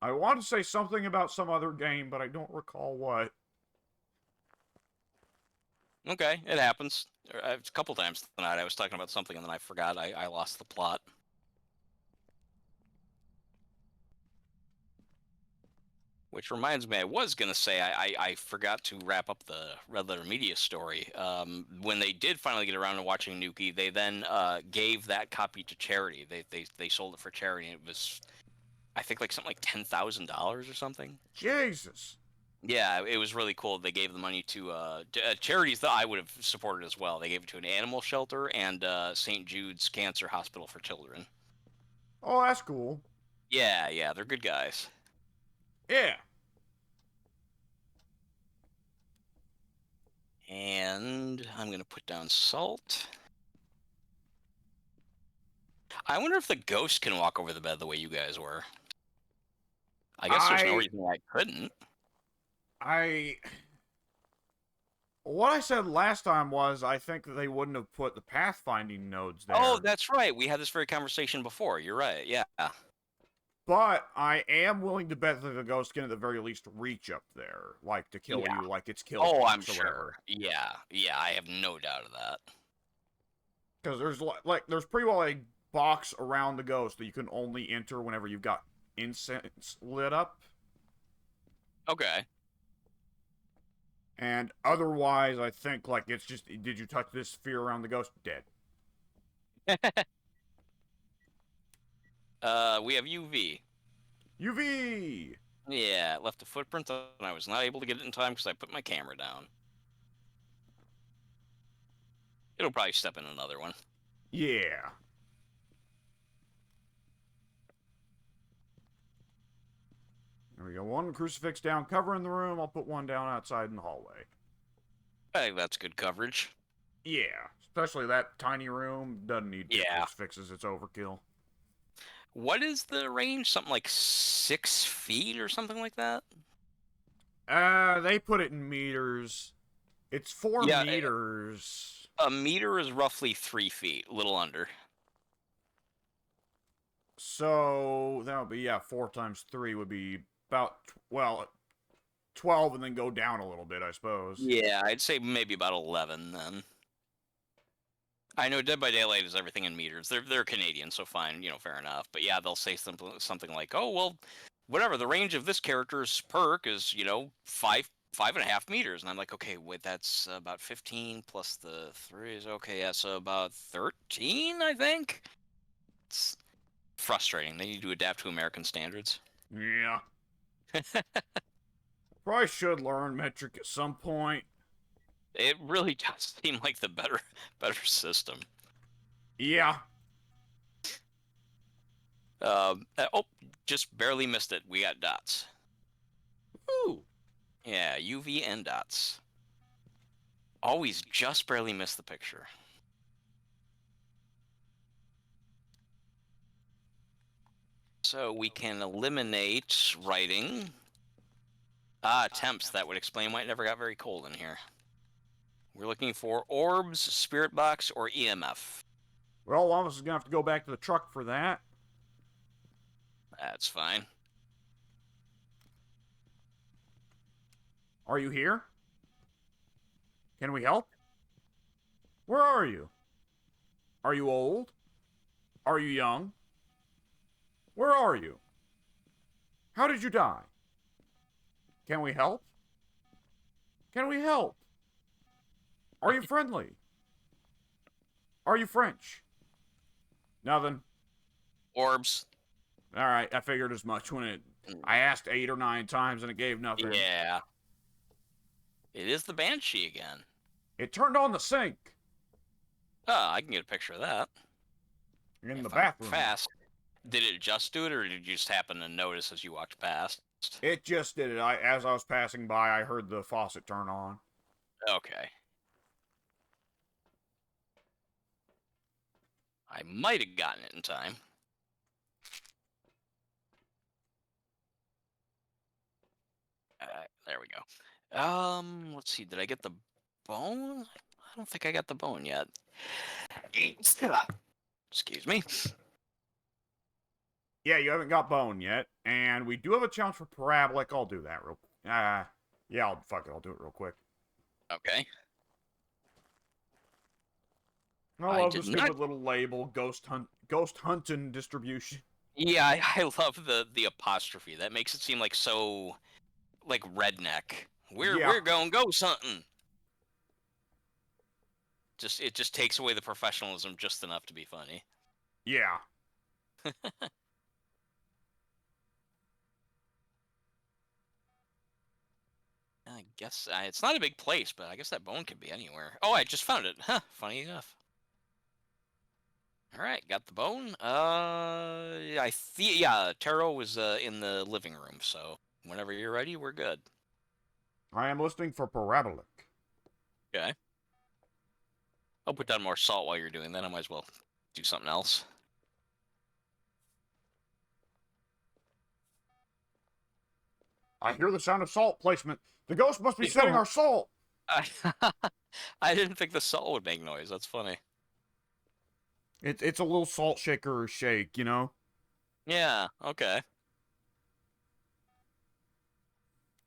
I want to say something about some other game, but I don't recall what. Okay, it happens. A couple times tonight I was talking about something and then I forgot. I lost the plot. Which reminds me, I was going to say I forgot to wrap up the Red Letter Media story. When they did finally get around to watching Nuki, they then gave that copy to charity. They sold it for charity, and it was, I think, like something like $10,000 or something. Jesus. Yeah, it was really cool. They gave the money to charities that I would have supported as well. They gave it to an animal shelter and St. Jude's Cancer Hospital for Children. Oh, that's cool. Yeah, yeah, they're good guys. Yeah. And I'm going to put down salt. I wonder if the ghost can walk over the bed the way you guys were. I guess there's no reason why I couldn't. What I said last time was I think that they wouldn't have put the pathfinding nodes there. Oh, that's right. We had this very conversation before. You're right. Yeah. But I am willing to bet that the ghost can at the very least reach up there, like to kill you, like it's kill. Oh, I'm sure. Whatever. Yeah, yeah. I have no doubt of that. Because there's pretty well a box around the ghost that you can only enter whenever you've got incense lit up. Okay. And otherwise, I think, like, it's just, did you touch this sphere around the ghost? Dead. We have UV. UV! Yeah, it left a footprint, and I was not able to get it in time because I put my camera down. It'll probably step in another one. Yeah. There we go. One crucifix down covering the room. I'll put one down outside in the hallway. I think that's good coverage. Yeah. Especially that tiny room. Doesn't need two crucifixes. It's overkill. What is the range? Something like 6 feet or something like that? They put it in meters. It's 4 meters. A meter is roughly 3 feet, a little under. So, that would be, 4 times 3 would be about, 12 and then go down a little bit, I suppose. Yeah, I'd say maybe about 11 then. I know Dead by Daylight is everything in meters. They're Canadian, so fine, fair enough. But yeah, they'll say something like, "Oh well, whatever. The range of this character's perk is 5.5 meters," and I'm like, "Okay, wait, that's about 15 plus the 3 is okay. Yeah, so about 13, I think." It's frustrating. They need to adapt to American standards. Yeah. Probably should learn metric at some point. It really does seem like the better system. Yeah. Just barely missed it. We got dots. Ooh. Yeah, UV and dots. Always just barely missed the picture. So we can eliminate writing. Temps. That would explain why it never got very cold in here. We're looking for orbs, spirit box, or EMF. Well, one of us is going to have to go back to the truck for that. That's fine. Are you here? Can we help? Where are you? Are you old? Are you young? Where are you? How did you die? Can we help? Can we help? Are you friendly? Are you French? Nothing. Orbs. Alright, I figured as much when I asked 8 or 9 times and it gave nothing. Yeah. It is the Banshee again. It turned on the sink. Oh, I can get a picture of that. in the If I'm bathroom. fast, did it just do it, or did you just happen to notice as you walked past? It just did it. As I was passing by, I heard the faucet turn on. Okay. I might have gotten it in time. There we go. Let's see. Did I get the bone? I don't think I got the bone yet. Excuse me. Yeah, you haven't got bone yet, and we do have a challenge for parabolic. I'll do that real. Yeah, fuck it. I'll do it real quick. Okay. I I love did the not. stupid little label, ghost hunting distribution. Yeah, I love the apostrophe. That makes it seem like so like redneck. Yeah, We're going ghost hunting. It just takes away the professionalism just enough to be funny. yeah. I guess it's not a big place, but I guess that bone could be anywhere. Oh, I just found it. Huh, funny enough. All right, got the bone. Yeah, Taro was in the living room, so whenever you're ready, we're good. I am listening for parabolic. Okay. I'll put down more salt while you're doing that. I might as well do something else. I hear the sound of salt placement. The ghost must be setting our salt. I, I didn't think the salt would make noise. That's funny. It's a little salt shaker shake, you know. Yeah. Okay.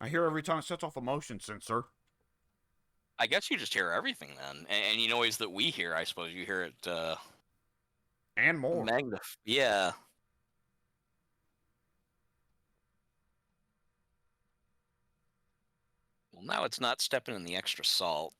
I hear every time it sets off a motion sensor. I guess you just hear everything then, and any noise that we hear, I suppose you hear it. And more. Yeah. Well, now it's not stepping in the extra salt.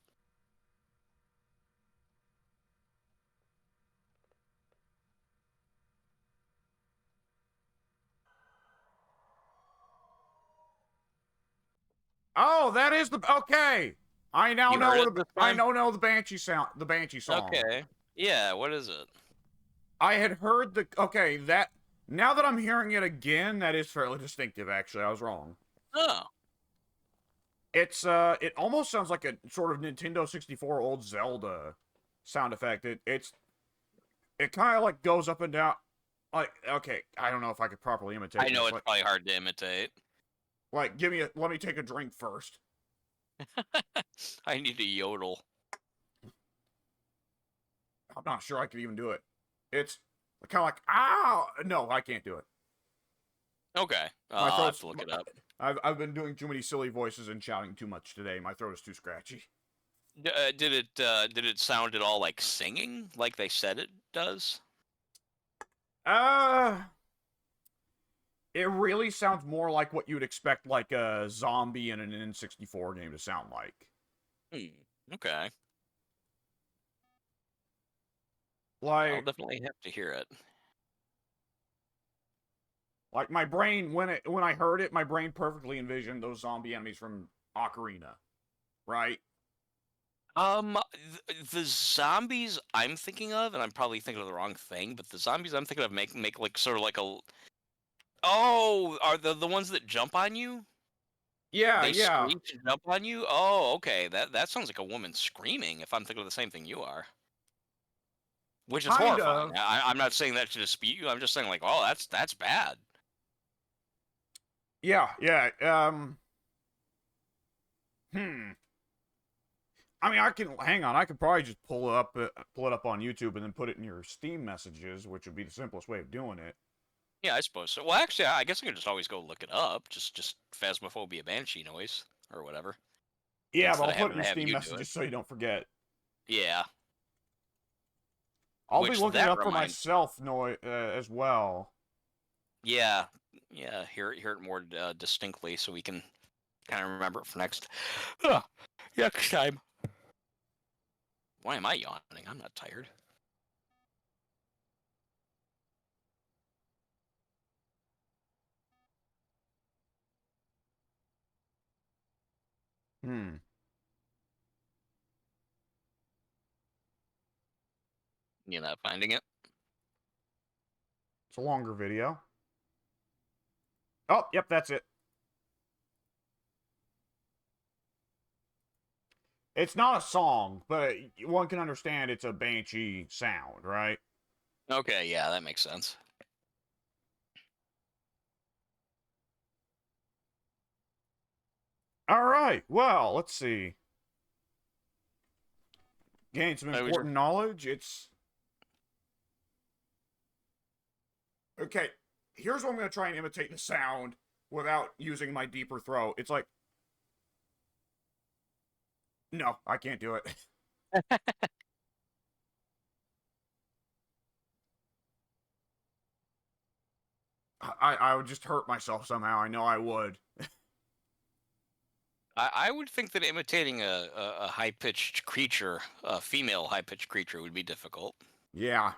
Oh, that is the okay. I now You heard know it this I time? know the Banshee sound, the Banshee song. Okay. Yeah. What is it? I had heard the okay that now that I'm hearing it again, that is fairly distinctive. Actually, I was wrong. Oh. It's it almost sounds like a sort of Nintendo 64 old Zelda sound effect. It kind of like goes up and down. Like okay, I don't know if I could properly imitate I know this. it's probably hard to imitate. Like let me take a drink first. I need to yodel. I'm not sure I could even do it. It's kind of like ow. No, I can't do it. Okay. My I'll have throat's. to look it up. I've been doing too many silly voices and shouting too much today. My throat is too scratchy. Did it sound at all like singing, like they said it does? Uh, it really sounds more like what you'd expect, like a zombie in an N64 game to sound like. Okay. I'll Like, definitely have to hear it. like my brain when I heard it, my brain perfectly envisioned those zombie enemies from Ocarina, right? The zombies I'm thinking of, and I'm probably thinking of the wrong thing, but the zombies I'm thinking of make like sort of like a. Oh, are the ones that jump on you? Yeah, They yeah, scream to jump on you? Oh, okay. That sounds like a woman screaming. If I'm thinking of the same thing you are, which is kind horrifying. of. I'm not saying that to dispute you. I'm just saying like, oh, that's bad. Yeah, yeah. Hmm. I mean, I can hang on. I could probably just pull it up on YouTube and then put it in your Steam messages, which would be the simplest way of doing it. Yeah, I suppose so. Well, actually, I guess I can just always go look it up. Just Phasmophobia banshee noise or whatever, Yeah, but instead I'll of put it having in to your have Steam you do it. messages so you don't forget. Yeah. I'll be Which looking it that up for reminds. myself, as well. Yeah, yeah. Hear it more distinctly, so we can kind of remember it for next time. Why am I yawning? I'm not tired. Hmm. You not finding it? It's a longer video. Oh, yep, that's it. It's not a song, but one can understand it's a banshee sound, right? Okay, yeah, that makes sense. All right. Well, let's see. Gain some I was important knowledge. It's okay. Here's what I'm going to try and imitate the sound without using my deeper throat. It's like, no, I can't do it. I would just hurt myself somehow. I know I would. I would think that imitating a high pitched creature, a female high pitched creature, would be difficult. Yeah.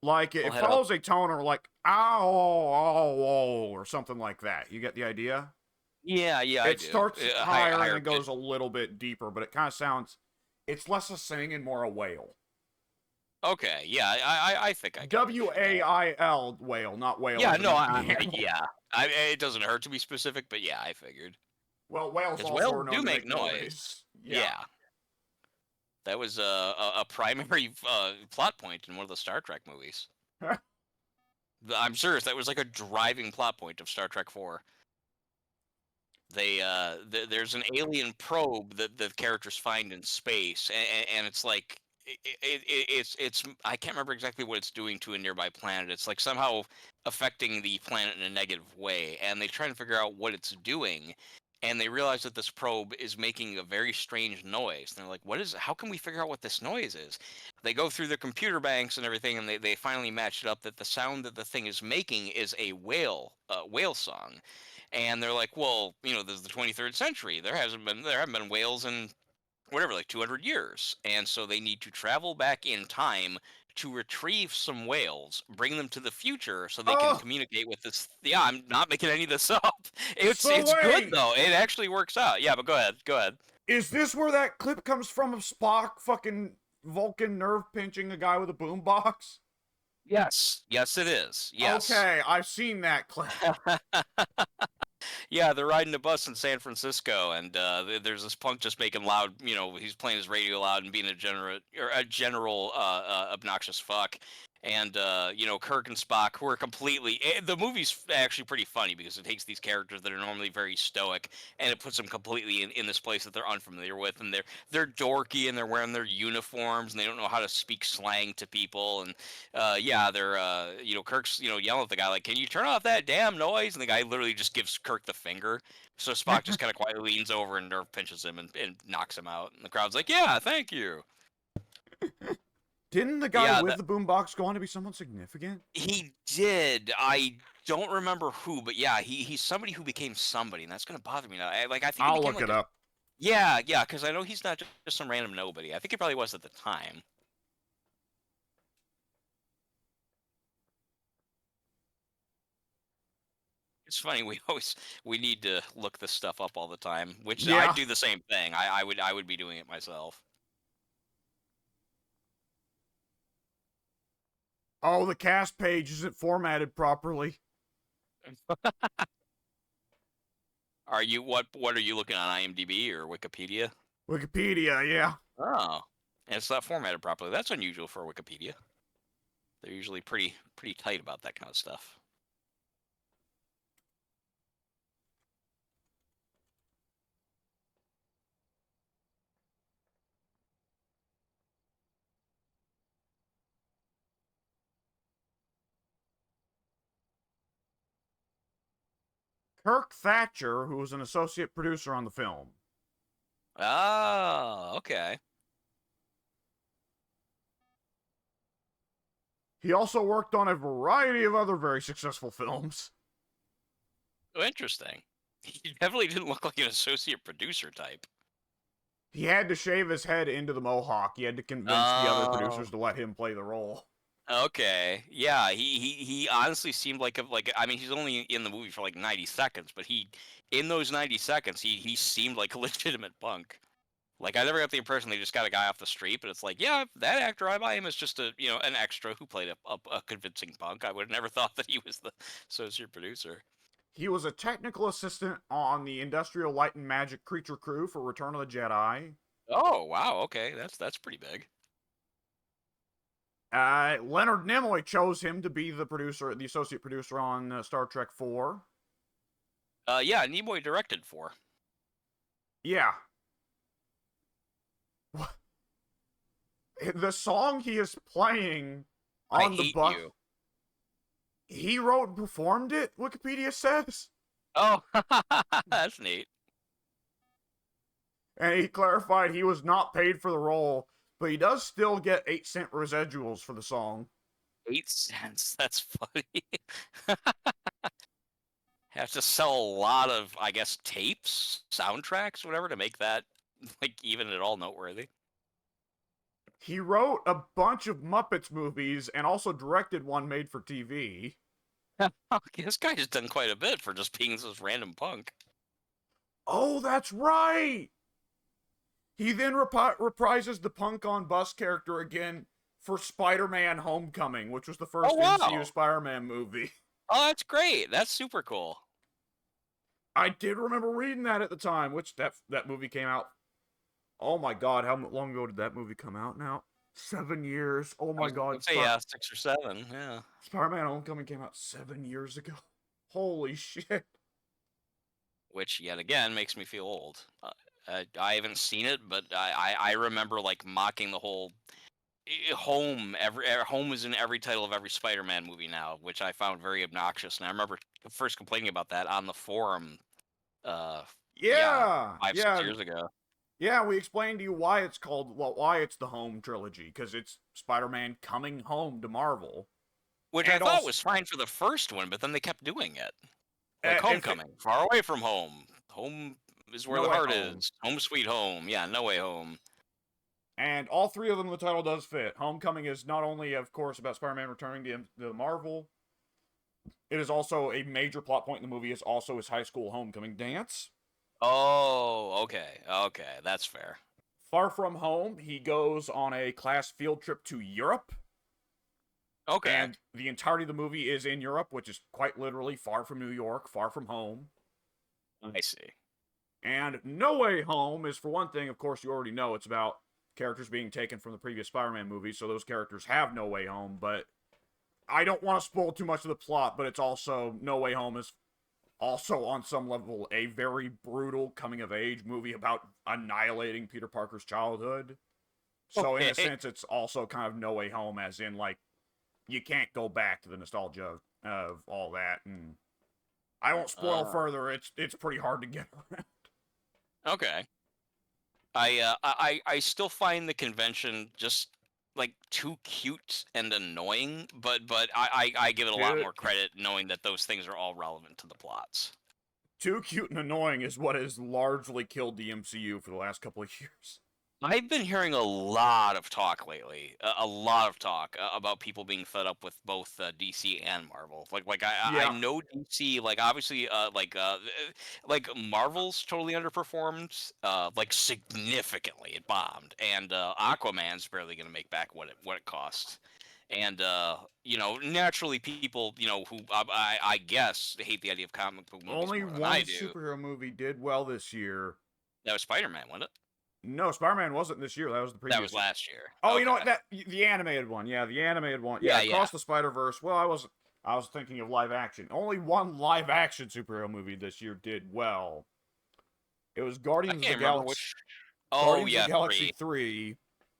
Like, I'll it head up. follows a tone or like, ow, oh, or something like that. You get the idea? Yeah, yeah, I It do. starts higher and then goes a little bit deeper, but it kind of sounds. It's less a sing and more a wail. Okay, yeah, I think I can. Wail whale, not whale. Yeah, As no, animal. yeah. it doesn't hurt to be specific, but yeah, I figured. Well, whales Because also whales are known do to make make noise. Yeah. Yeah. That was a primary plot point in one of the Star Trek movies. I'm serious. That was like a driving plot point of Star Trek 4. There's an alien probe that the characters find in space, and it's like it's I can't remember exactly what it's doing to a nearby planet. It's like somehow affecting the planet in a negative way, and they try and figure out what it's doing, and they realize that this probe is making a very strange noise. And they're like, "What is? How can we figure out what this noise is?" They go through the computer banks and everything, and they finally match it up that the sound that the thing is making is a whale song. And they're like, well, this is the 23rd century. There haven't been whales in whatever, like 200 years. And so they need to travel back in time to retrieve some whales, bring them to the future so they can Oh, communicate with this. Yeah, I'm not making any of this up. so It's good wait, though. It actually works out. Yeah, but go ahead. Go ahead. is this where that clip comes from of Spock fucking Vulcan nerve pinching a guy with a boombox? Yes. Yes, it is. Yes. Okay, I've seen that clip. Yeah, they're riding a bus in San Francisco, and there's this punk just making loud. He's playing his radio loud and being a general obnoxious fuck. And Kirk and Spock, who are completely. The movie's actually pretty funny because it takes these characters that are normally very stoic and it puts them completely in this place that they're unfamiliar with, and they're dorky and they're wearing their uniforms and they don't know how to speak slang to people, and yeah, they're Kirk's yelling at the guy like, "Can you turn off that damn noise?" And the guy literally just gives Kirk the finger. So Spock just kind of quietly leans over and nerve pinches him and knocks him out. And the crowd's like, "Yeah, thank you." Didn't the guy Yeah, with the boombox go on to be someone significant? he did. I don't remember who, but yeah, he's somebody who became somebody, and that's gonna bother me now. I think he I'll became look like it up. yeah, yeah, because I know he's not just some random nobody. I think he probably was at the time. It's funny we need to look this stuff up all the time, which I Yeah. do the same thing. I would be doing it myself. Oh, the cast page isn't formatted properly. Are you what are you looking on IMDb or Wikipedia? Wikipedia, yeah. Oh, and it's not formatted properly. That's unusual for Wikipedia. They're usually pretty tight about that kind of stuff. Kirk Thatcher, who was an associate producer on the film. Oh, okay. He also worked on a variety of other very successful films. Oh, interesting. He definitely didn't look like an associate producer type. He had to shave his head into the mohawk. He had to convince the other producers to let him play the role. Okay. Yeah, he honestly seemed like I mean he's only in the movie for like 90 seconds, but in those 90 seconds he seemed like a legitimate punk. Like, I never got the impression they just got a guy off the street, but it's like, yeah, that actor, I buy him as just a, an extra who played a convincing punk. I would have never thought that he was the associate producer. He was a technical assistant on the Industrial Light and Magic Creature Crew for Return of the Jedi. Oh, wow, okay, that's pretty big. Leonard Nimoy chose him to be the associate producer on Star Trek 4. Yeah, Nimoy directed for. Yeah. The song he is playing on I the hate bus, you. he wrote and performed it, Wikipedia says. Oh, that's neat. And he clarified he was not paid for the role, but he does still get 8-cent residuals for the song. 8 cents. That's funny. Have to sell a lot of, I guess, tapes, soundtracks, whatever, to make that like even at all noteworthy. He wrote a bunch of Muppets movies and also directed one made for TV. This guy has done quite a bit for just being this random punk. Oh, that's right! He then reprises the punk on bus character again for Spider-Man Homecoming, which was the first MCU Spider-Man movie. Oh, that's great. That's super cool. I did remember reading that at the time, which that movie came out. Oh my god, how long ago did that movie come out now? 7 years. Oh my god. Yeah, 6 or 7, yeah. Spider-Man Homecoming came out 7 years ago. Holy shit. Which, yet again, makes me feel old. I haven't seen it, but I remember, like, mocking the whole home. Home is in every title of every Spider-Man movie now, which I found very obnoxious. And I remember first complaining about that on the forum. Yeah, 5-6 years ago. Yeah, we explained to you why it's why it's the Home trilogy, because it's Spider-Man coming home to Marvel. Which I thought was fine for the first one, but then they kept doing it. Like Homecoming, far away from home. Home is where the heart is. Home sweet home. Yeah, No Way Home. And all three of them, the title does fit. Homecoming is not only, of course, about Spider-Man returning to Marvel, it is also a major plot point in the movie, is also his high school homecoming dance. Oh, okay, that's fair. Far From Home, he goes on a class field trip to Europe. Okay. And the entirety of the movie is in Europe, which is quite literally far from New York, far from home. I see. And No Way Home is, for one thing, of course, you already know, it's about characters being taken from the previous Spider-Man movies, so those characters have no way home, but I don't want to spoil too much of the plot, but it's also, No Way Home is also, on some level, a very brutal coming-of-age movie about annihilating Peter Parker's childhood. So, in a sense, it's also kind of No Way Home, as in, like, you can't go back to the nostalgia of all that, and I won't spoil further. It's pretty hard to get around. Okay. I still find the convention just like too cute and annoying, but I give it a lot more credit knowing that those things are all relevant to the plots. Too cute and annoying is what has largely killed the MCU for the last couple of years. I've been hearing a lot of talk lately, a lot of talk about people being fed up with both DC and Marvel. I know DC, like obviously, like Marvel's totally underperformed, like significantly. It bombed, and Aquaman's barely going to make back what it costs. And naturally, people who I guess hate the idea of comic book movies Only more than one I do. superhero movie did well this year. That was Spider-Man, wasn't it? No, Spider-Man wasn't this year. That was the previous. That was last year. Oh, okay. You know what? The animated one. Yeah, the animated one. Yeah, Across the Spider-Verse. Well, I was thinking of live action. Only one live action superhero movie this year did well. It was Guardians of the Galaxy. Guardians of the Galaxy 3.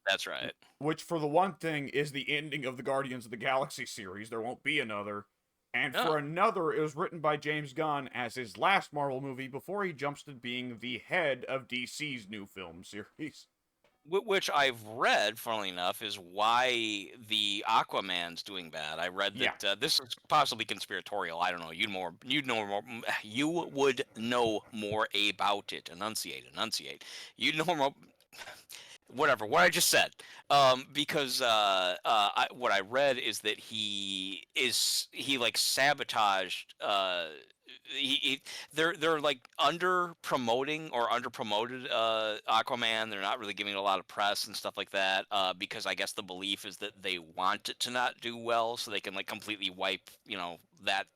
That's right. Which, for the one thing, is the ending of the Guardians of the Galaxy series. There won't be another. And for another, it was written by James Gunn as his last Marvel movie before he jumps to being the head of DC's new film series. Which I've read, funnily enough, is why the Aquaman's doing bad. I read that this is possibly conspiratorial. I don't know. You would know more about it. Enunciate. You'd know more. Whatever. What I just said. Because what I read is that he like sabotaged they're like under promoting or under promoted Aquaman. They're not really giving it a lot of press and stuff like that because I guess the belief is that they want it to not do well so they can like completely wipe that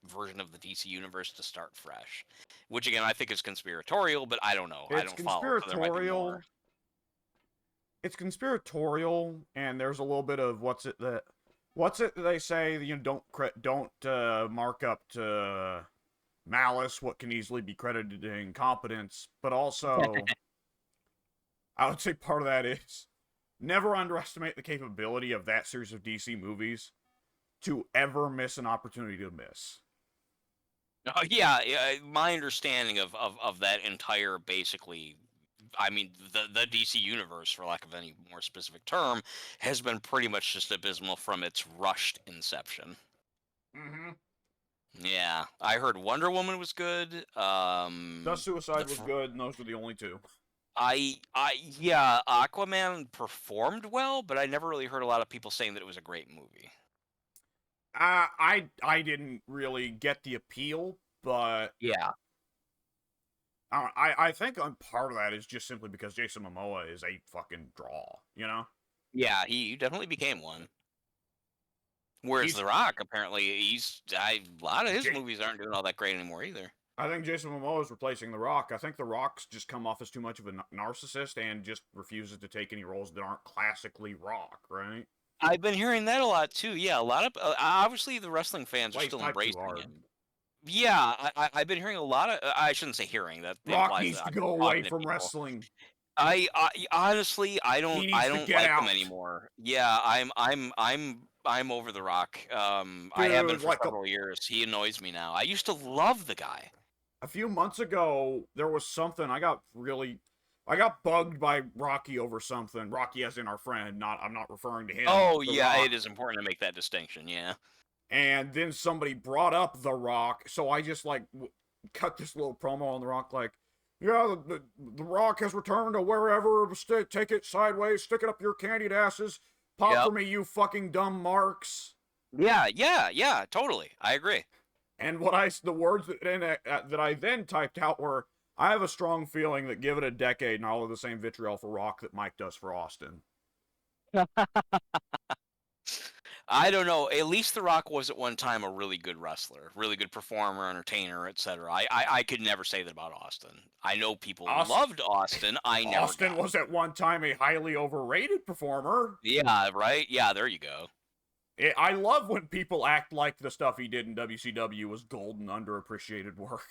version of the DC universe to start fresh. Which again I think is conspiratorial, but I don't know. I It's don't follow, so there might be more. conspiratorial. It's conspiratorial, and there's a little bit of what's it that they say, don't mark up to malice what can easily be credited to incompetence, but also I would say part of that is never underestimate the capability of that series of DC movies to ever miss an opportunity to miss. Oh, yeah, yeah, my understanding of that entire basically, I mean, the DC universe, for lack of any more specific term, has been pretty much just abysmal from its rushed inception. Mm-hmm. Yeah, I heard Wonder Woman was good. The Suicide was Fr- good, and those were the only two. yeah, Aquaman performed well, but I never really heard a lot of people saying that it was a great movie. I didn't really get the appeal, but Yeah, I think part of that is just simply because Jason Momoa is a fucking draw, you know? yeah, he definitely became one. Whereas He's The Rock, apparently, a lot of his J- movies aren't doing all that great anymore either. I think Jason Momoa is replacing The Rock. I think The Rock's just come off as too much of a narcissist and just refuses to take any roles that aren't classically Rock, right? I've been hearing that a lot too. Yeah, a lot of obviously the wrestling fans are Well, he's still typed too embracing hard. him. Yeah, I've been hearing a lot of. I shouldn't say hearing. That Rock implies needs that to I've been go away talking to from people. wrestling. I honestly, He I needs to don't get like him out. anymore. Yeah, I'm over The Rock. I have been Dude, for several years. He annoys me now. I used to love the guy. a few months ago, there was something I got bugged by Rocky over something. Rocky as in our friend, I'm not referring to him, Oh The yeah, it Rock. is important to make that distinction. Yeah. And then somebody brought up The Rock, so I just like cut this little promo on The Rock, like, yeah, the Rock has returned to wherever. Take it sideways, stick it up your candied asses. Pop Yep. for me, you fucking dumb marks. Yeah, totally. I agree. And the words that I then typed out were, I have a strong feeling that give it a decade and I'll have the same vitriol for Rock that Mike does for Austin. I don't know. At least The Rock was at one time a really good wrestler, really good performer, entertainer, etc. I could never say that about Austin. I know people loved Austin. I never Austin got was at one time a highly overrated performer. Yeah, right? Yeah, there you go. I love when people act like the stuff he did in WCW was golden, underappreciated work.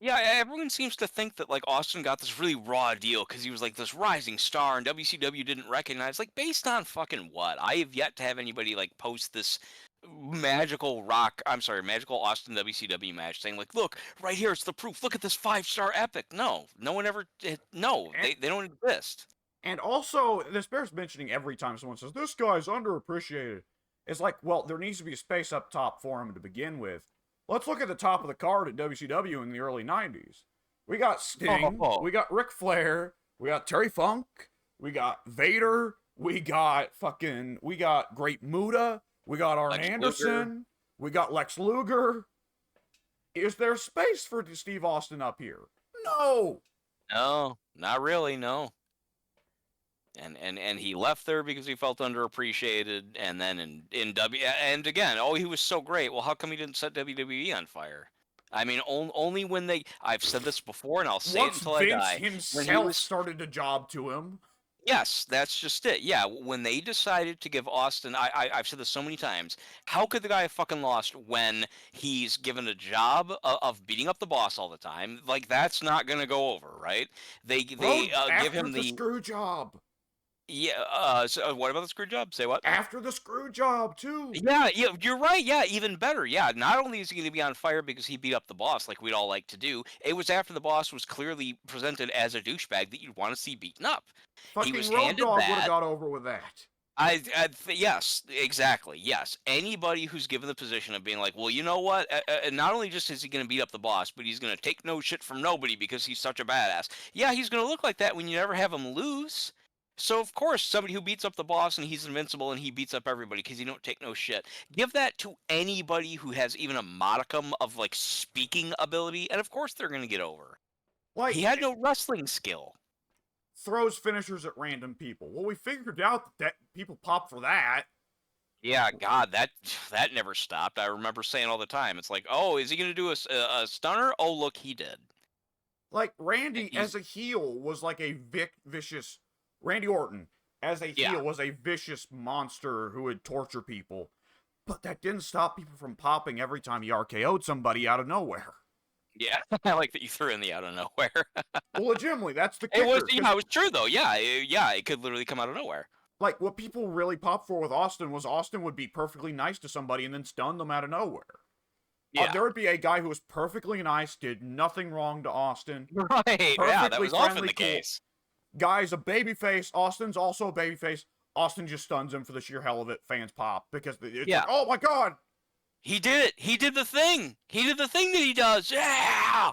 Yeah, everyone seems to think that like Austin got this really raw deal because he was like this rising star and WCW didn't recognize. Like based on fucking what? I have yet to have anybody like post this magical Austin WCW match saying like, look, right here, it's the proof. Look at this 5-star epic. No, no one ever. No, they don't exist. And also, this bears mentioning every time someone says, this guy's underappreciated. It's like, well, there needs to be a space up top for him to begin with. Let's look at the top of the card at WCW in the early 90s. We got Sting, we got Ric Flair, we got Terry Funk, we got Vader, we got Great Muta, we got Arn Anderson, we got Lex Luger. Is there space for Steve Austin up here? No. No, not really, no. And he left there because he felt underappreciated, and then and again, oh, he was so great. Well, how come he didn't set WWE on fire? I mean, only when I've said this before, and I'll say it until I die. Himself started a job to him. Yes, that's just it. Yeah, when they decided to give Austin, I've said this so many times. How could the guy have fucking lost when he's given a job of beating up the boss all the time? Like that's not gonna go over, right? They give him the screw job. Yeah. So what about the screw job? Say what? After the screw job too. Yeah. You're right. Yeah. Even better. Yeah. Not only is he going to be on fire because he beat up the boss, like we'd all like to do, it was after the boss was clearly presented as a douchebag that you'd want to see beaten up. Fucking He was Road handed Dogg that. would have got over with that. Yes, exactly. Yes, anybody who's given the position of being like, well, you know what? Not only just is he going to beat up the boss, but he's going to take no shit from nobody because he's such a badass. Yeah, he's going to look like that when you never have him lose. So of course, somebody who beats up the boss and he's invincible and he beats up everybody because he don't take no shit. Give that to anybody who has even a modicum of like speaking ability, and of course they're gonna get over. He Like, had no wrestling skill. throws finishers at random people. Well, we figured out that people pop for that. Yeah, God, that never stopped. I remember saying all the time. It's like, oh, is he gonna do a stunner? Oh, look, he did. Like, Randy He's as a heel was like a vicious. Randy Orton as a yeah, heel was a vicious monster who would torture people. But that didn't stop people from popping every time he RKO'd somebody out of nowhere. yeah. I like that you threw in the out of nowhere. Well, legitimately, that's the It was, kicker. yeah, it was true though. Yeah, yeah, it could literally come out of nowhere. Like, what people really popped for with Austin was Austin would be perfectly nice to somebody and then stun them out of nowhere. Yeah, There would be a guy who was perfectly nice, did nothing wrong to Austin, right. Yeah, that perfectly was often friendly, the cool. case. Guy's a babyface. Austin's also a babyface. Austin just stuns him for the sheer hell of it. Fans pop because it's Yeah, like, oh my god. he did it. He did the thing. He did the thing that he does. Yeah.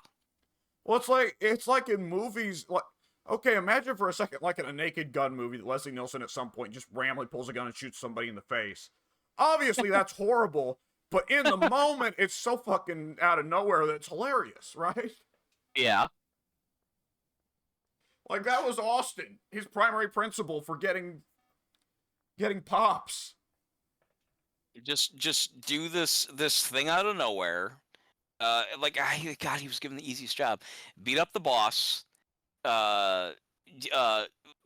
Well, it's like in movies. Like, okay, imagine for a second, like in a Naked Gun movie, that Leslie Nielsen at some point just randomly pulls a gun and shoots somebody in the face. Obviously, that's horrible. But in the moment, it's so fucking out of nowhere that it's hilarious, right? Yeah. Like, that was Austin, his primary principle for getting pops. Just do this thing out of nowhere. God, he was given the easiest job. Beat up the boss. Uh,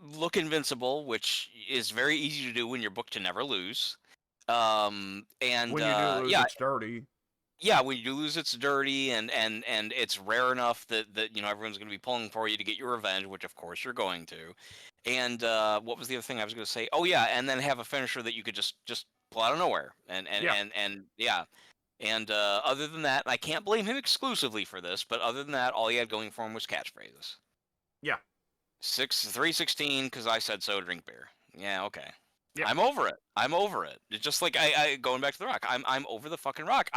look invincible, which is very easy to do when you're booked to never lose. And When you do lose, yeah, it's dirty. yeah, when you do lose, it's dirty, and it's rare enough that everyone's going to be pulling for you to get your revenge, which of course you're going to. And what was the other thing I was going to say? Oh yeah, and then have a finisher that you could just pull out of nowhere, Yeah. and yeah. And other than that, I can't blame him exclusively for this, but other than that, all he had going for him was catchphrases. Yeah. 316 because I said so. Drink beer. Yeah, okay. Yeah. I'm over it. I'm over it. It's just like I going back to the Rock. I'm over the fucking Rock.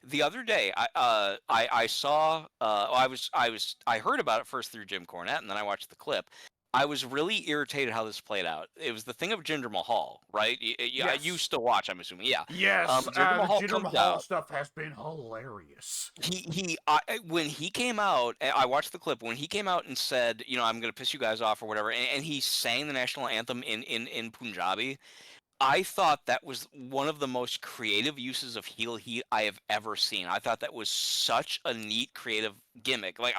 The other day I saw I heard about it first through Jim Cornette, and then I watched the clip. I was really irritated how this played out. It was the thing of Jinder Mahal, right? Yes. You still watch, I'm assuming. Yeah. Yes, Jinder the Mahal Jinder comes Mahal out. stuff has been hilarious. When he came out, I watched the clip when he came out and said, I'm going to piss you guys off or whatever, and he sang the national anthem in Punjabi. I thought that was one of the most creative uses of heel heat I have ever seen. I thought that was such a neat creative gimmick. Like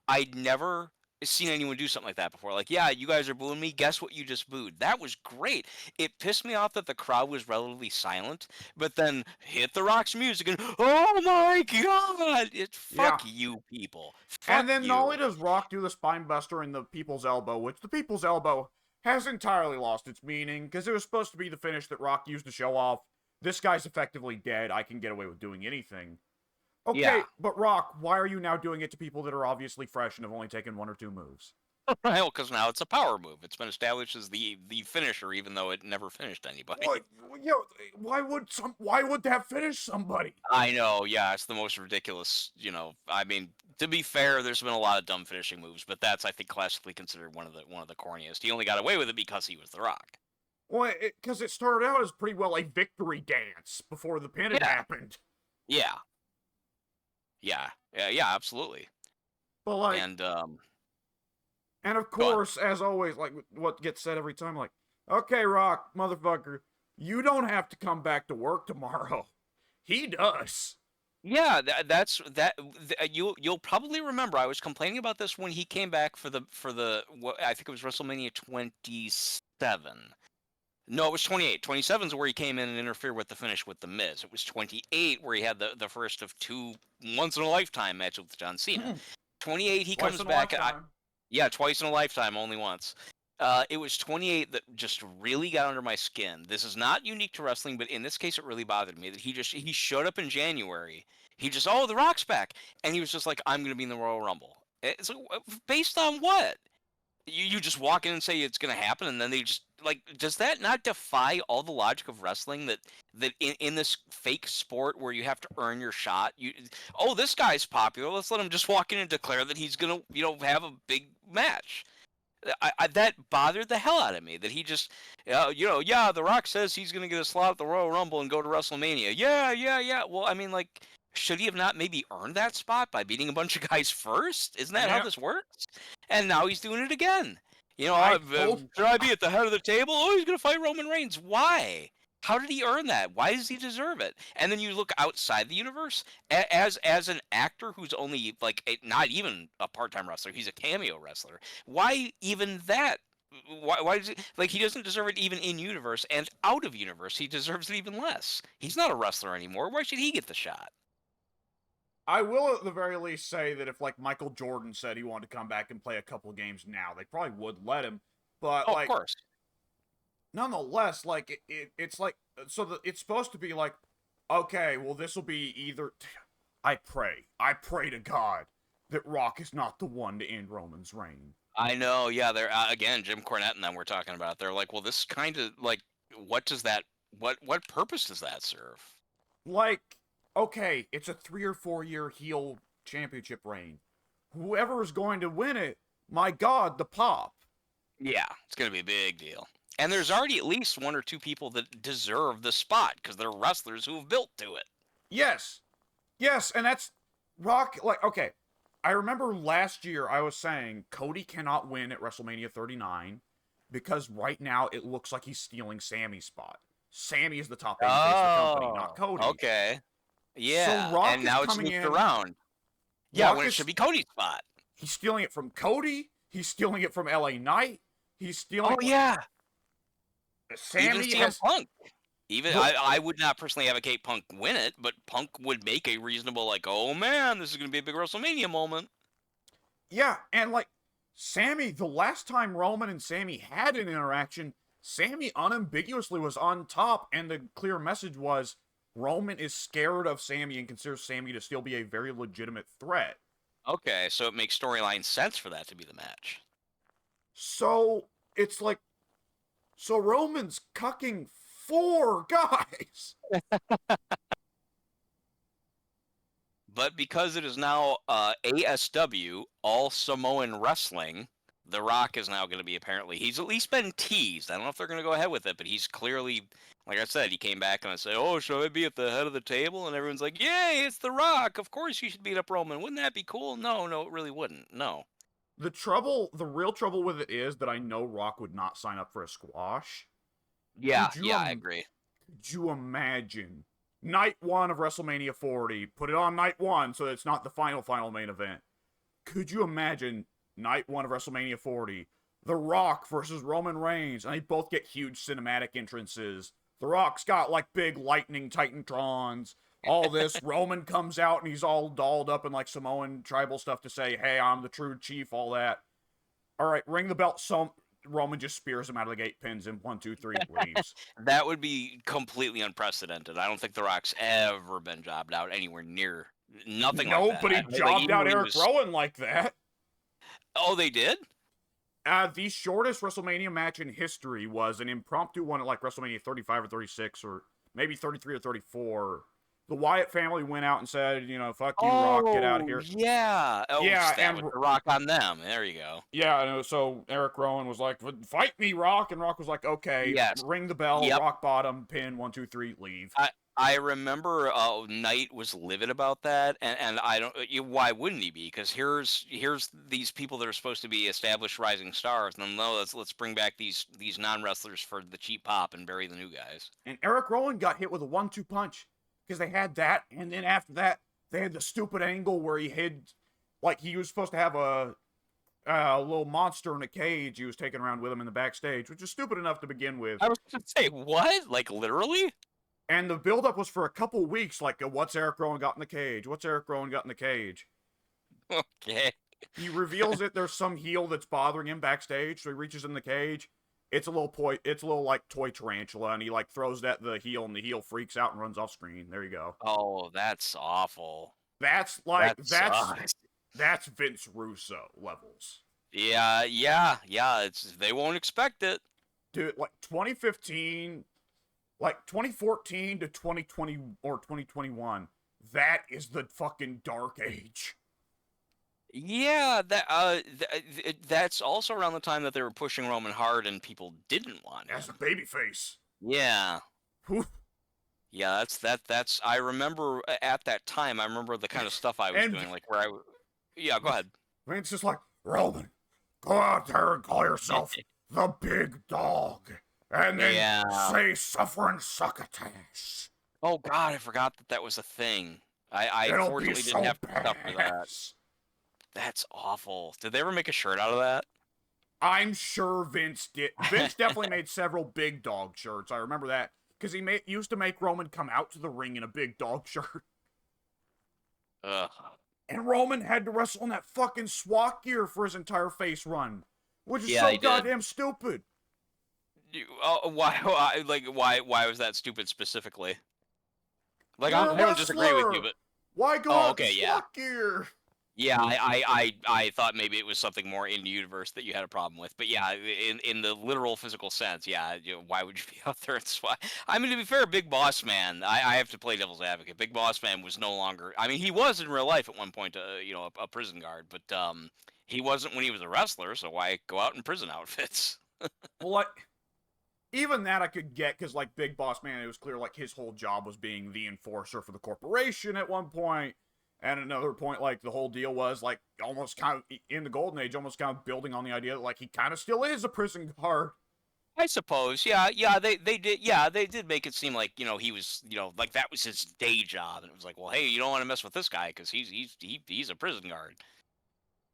I'd never seen anyone do something like that before. Like, yeah, you guys are booing me. Guess what you just booed? That was great. It pissed me off that the crowd was relatively silent, but then hit the Rock's music and oh my god! Yeah. Fuck you people. Fuck And then not you. only does Rock do the spine buster and the people's elbow, which the people's elbow has entirely lost its meaning, because it was supposed to be the finish that Rock used to show off. This guy's effectively dead. I can get away with doing anything. Okay, Yeah. but Rock, why are you now doing it to people that are obviously fresh and have only taken one or two moves? Well, because now it's a power move. It's been established as the finisher, even though it never finished anybody. What? Yo, why would that finish somebody? I know, yeah, it's the most ridiculous. I mean, to be fair, there's been a lot of dumb finishing moves, but that's I think classically considered one of the corniest. He only got away with it because he was The Rock. Well, because it started out as pretty well a victory dance before the pin had Yeah. happened. Yeah. Yeah, absolutely. But like, And and of course, as always, like what gets said every time, like, okay, Rock, motherfucker, you don't have to come back to work tomorrow. He does. yeah, you'll probably remember I was complaining about this when he came back for the what I think it was WrestleMania 27. No, it was 28. 27 is where he came in and interfered with the finish with The Miz. It was 28 where he had the first of two once-in-a-lifetime matches with John Cena. 28, he Twice comes in a back. lifetime. Yeah, twice in a lifetime, only once. It was 28 that just really got under my skin. This is not unique to wrestling, but in this case, it really bothered me that he showed up in January. He just, oh, The Rock's back, and he was just like, I'm going to be in the Royal Rumble. It's like, based on what? You just walk in and say it's going to happen, and then they just like, does that not defy all the logic of wrestling that in this fake sport where you have to earn your shot? Oh, this guy's popular. Let's let him just walk in and declare that he's going to have a big match. that bothered the hell out of me that he just, yeah, The Rock says he's going to get a slot at the Royal Rumble and go to WrestleMania. Yeah, yeah, yeah. Well, I mean, like, should he have not maybe earned that spot by beating a bunch of guys first? Isn't that how Yeah, this works? And now he's doing it again. I told Should I be at the head of the table? Oh, he's going to fight Roman Reigns. Why? How did he earn that? Why does he deserve it? And then you look outside the universe as an actor who's only like not even a part-time wrestler, he's a cameo wrestler. Why even that? Why does it like he doesn't deserve it even in universe, and out of universe he deserves it even less. He's not a wrestler anymore. Why should he get the shot? I will at the very least say that if like Michael Jordan said he wanted to come back and play a couple games now, they probably would let him. But Oh, of like course. nonetheless, like it's like it's supposed to be like, okay, well this will be either. I pray to God that Rock is not the one to end Roman's reign. I know, yeah. They're again, Jim Cornette and them were talking about it. They're like, well, this kind of like, what does that, what purpose does that serve? Like, okay, it's a 3 or 4 year heel championship reign. Whoever is going to win it, my God, the pop. Yeah, it's gonna be a big deal. And there's already at least one or two people that deserve the spot because they're wrestlers who have built to it. Yes, yes, and that's Rock. Like, okay, I remember last year I was saying Cody cannot win at WrestleMania 39 because right now it looks like he's stealing Sammy's spot. Sammy is the top babyface of the company, not Cody. Okay. Yeah. So Rock And is now it's coming moved in. around. Yeah, Rock when it is, should be Cody's spot. he's stealing it from Cody. He's stealing it from LA Knight. He's stealing. Oh yeah. Sammy Even CM has. Punk. Even Look, I would not personally advocate Punk win it, but Punk would make a reasonable like, oh man, this is gonna be a big WrestleMania moment. Yeah, and like Sammy, the last time Roman and Sammy had an interaction, Sammy unambiguously was on top, and the clear message was Roman is scared of Sammy and considers Sammy to still be a very legitimate threat. Okay, so it makes storyline sense for that to be the match. So it's like, so Roman's cucking 4 guys. But because it is now ASW, All Samoan Wrestling, The Rock is now going to be apparently, he's at least been teased. I don't know if they're going to go ahead with it, but he's clearly, like I said, he came back and I said, oh, should I be at the head of the table? And everyone's like, yay, it's The Rock. Of course you should beat up Roman. Wouldn't that be cool? No, it really wouldn't. No. The real trouble with it is that I know Rock would not sign up for a squash. Yeah, I agree. Could you imagine night 1 of WrestleMania 40? Put it on night 1 so it's not the final main event. Could you imagine night 1 of WrestleMania 40? The Rock versus Roman Reigns, and they both get huge cinematic entrances. The Rock's got like big lightning titantrons. All this, Roman comes out and he's all dolled up in like Samoan tribal stuff to say, hey, I'm the true chief, all that. All right, ring the bell. So Roman just spears him out of the gate, pins him, 1, 2, 3, leaves. That would be completely unprecedented. I don't think The Rock's ever been jobbed out anywhere near nothing like that. Nobody jobbed out Eric Rowan like that. Oh, they did? The shortest WrestleMania match in history was an impromptu one at like WrestleMania 35 or 36 or maybe 33 or 34. The Wyatt family went out and said, fuck you, Rock, get out of here. Yeah. Oh, yeah, and with The Rock on them. There you go. Yeah, so Eric Rowan was like, fight me, Rock, and Rock was like, okay, yes. Ring the bell, yep. Rock bottom, pin, 1, 2, 3, leave. I remember Knight was livid about that, and I don't. Why wouldn't he be? Because here's these people that are supposed to be established rising stars, and then no, let's bring back these non-wrestlers for the cheap pop and bury the new guys. And Eric Rowan got hit with a 1-2 punch because they had that, and then after that they had the stupid angle where he hid, like he was supposed to have a little monster in a cage he was taking around with him in the backstage, which is stupid enough to begin with. I was going to say, what? Like literally? And the build-up was for a couple weeks, like, what's Eric Rowan got in the cage? What's Eric Rowan got in the cage? Okay. He reveals that there's some heel that's bothering him backstage, so he reaches in the cage. It's a little like toy tarantula, and he like throws that at the heel, and the heel freaks out and runs off screen. There you go. Oh, that's awful. That's Vince Russo levels. Yeah. They won't expect it. Dude, like 2015. Like 2014 to 2020 or 2021, that is the fucking dark age. Yeah, that's also around the time that they were pushing Roman hard and people didn't want As a him. baby face. Yeah. Whew. Yeah, that's I remember at that time, I remember the kind of stuff I was And doing, like where yeah, go ahead. Vince is like, Roman, go out there and call yourself the big dog. And then Yeah. say suffering succotash. Oh God, I forgot that that was a thing. I It'll be fortunately didn't so have to suffer that. bad. That's awful. Did they ever make a shirt out of that? I'm sure Vince did. Vince definitely made several big dog shirts. I remember that. Because used to make Roman come out to the ring in a big dog shirt. Ugh. And Roman had to wrestle in that fucking SWAT gear for his entire face run. Which is Yeah, so he did. goddamn stupid. Why was that stupid specifically? Like, You're a I don't disagree with you, wrestler! but Why go oh, out in okay, yeah. SWAT gear? Yeah, I thought maybe it was something more in the universe that you had a problem with, but yeah, in the literal physical sense, yeah, why would you be out there and swat? I mean, to be fair, Big Boss Man, I have to play devil's advocate. Big Boss Man was no longer. I mean, he was in real life at one point, a prison guard, but he wasn't when he was a wrestler. So why go out in prison outfits? Well, like, even that I could get, because, like, Big Boss Man, it was clear, like, his whole job was being the enforcer for the corporation at one point. And another point, like, the whole deal was, like, almost kind of, in the Golden Age, almost kind of building on the idea that, like, he kind of still is a prison guard. I suppose, yeah, they did, yeah, they did make it seem like he was, like that was his day job, and it was like, well, hey, you don't want to mess with this guy because he's a prison guard.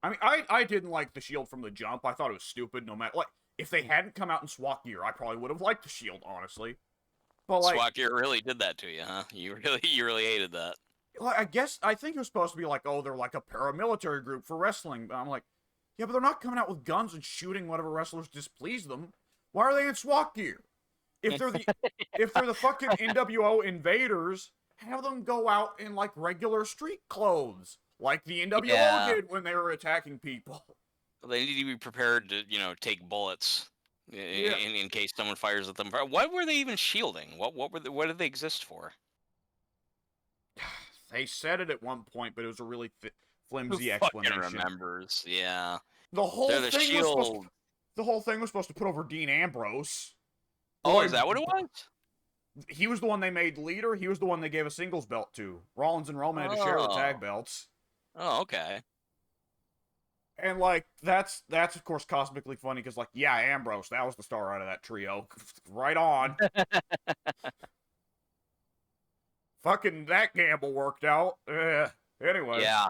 I mean, I didn't like the Shield from the jump. I thought it was stupid, no matter, like, if they hadn't come out in SWAT gear, I probably would have liked the Shield, honestly. But, like, SWAT gear really did that to you, huh? You really hated that. I think it was supposed to be like, oh, they're like a paramilitary group for wrestling. But I'm like, yeah, but they're not coming out with guns and shooting whatever wrestlers displease them. Why are they in SWAT gear? If they're the if they're the fucking NWO invaders, have them go out in like regular street clothes, like the NWO Yeah, did when they were attacking people. they need to be prepared to take bullets Yeah, in case someone fires at them. What were they even shielding? What did they exist for? they said it at one point, but it was a really Who flimsy fucking explanation. remembers? Yeah, The whole they're the thing was supposed to, shield. the whole thing was supposed to put over Dean Ambrose. Oh, Boy, is that what it was? he was the one they made leader. He was the one they gave a singles belt to. Rollins and Roman had to share the tag Oh, belts. oh, okay. And like that's of course cosmically funny because like yeah, Ambrose, that was the star out of that trio. Right on. Fucking that gamble worked out. Anyway. Yeah.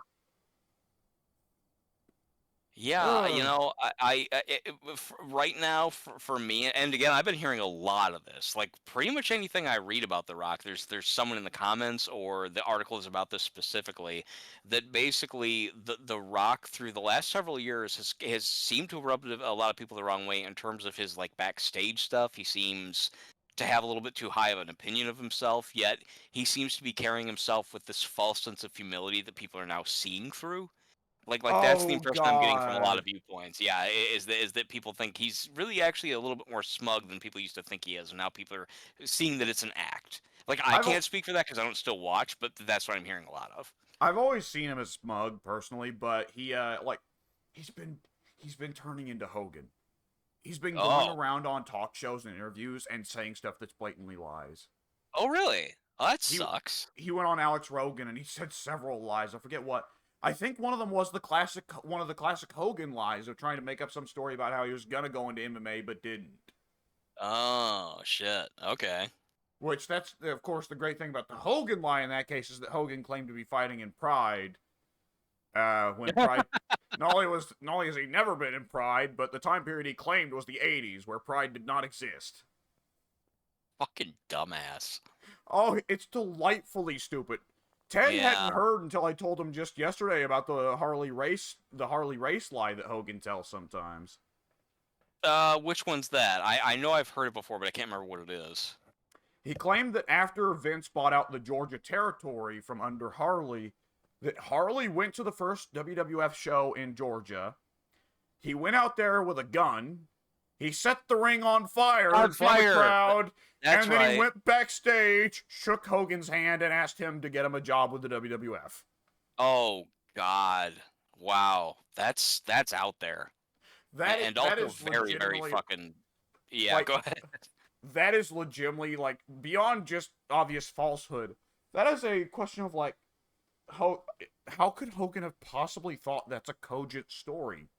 Yeah, right now for me, and again, I've been hearing a lot of this. Like pretty much anything I read about The Rock, there's someone in the comments or the article is about this specifically that basically the Rock through the last several years has seemed to have rubbed a lot of people the wrong way in terms of his like backstage stuff. He seems to have a little bit too high of an opinion of himself, yet he seems to be carrying himself with this false sense of humility that people are now seeing through. Like that's the Oh impression I'm getting from a lot God. of viewpoints. Yeah, is that people think he's really actually a little bit more smug than people used to think he is, and now people are seeing that it's an act. Like I I've can't speak for that because I don't still watch, but that's what I'm hearing a lot of. I've always seen him as smug personally, but he like he's been he's been turning into Hogan. He's been going Oh, around on talk shows and interviews and saying stuff that's blatantly lies. oh really? Oh, that He sucks. he went on Alex Rogan and he said several lies. I forget what. I think one of them was one of the classic Hogan lies of trying to make up some story about how he was gonna go into MMA but didn't. Oh shit. Okay. Which that's of course the great thing about the Hogan lie in that case is that Hogan claimed to be fighting in Pride. When Pride not only has he never been in Pride, but the time period he claimed was the '80s, where Pride did not exist. Fucking dumbass. Oh, it's delightfully stupid. Ted Yeah. hadn't heard until I told him just yesterday about the Harley race lie that Hogan tells sometimes. Which one's that? I know I've heard it before, but I can't remember what it is. He claimed that after Vince bought out the Georgia territory from under Harley, that Harley went to the first WWF show in Georgia. He went out there with a gun. He set the ring on fire On in front of the fire. crowd. That's And then right. he went backstage, shook Hogan's hand, and asked him to get him a job with the WWF. Oh God. Wow, that's out there, and That also is very, very legitimately fucking. Yeah, like go ahead. that is legitimately like beyond just obvious falsehood. That is a question of like how how could Hogan have possibly thought that's a cogent story?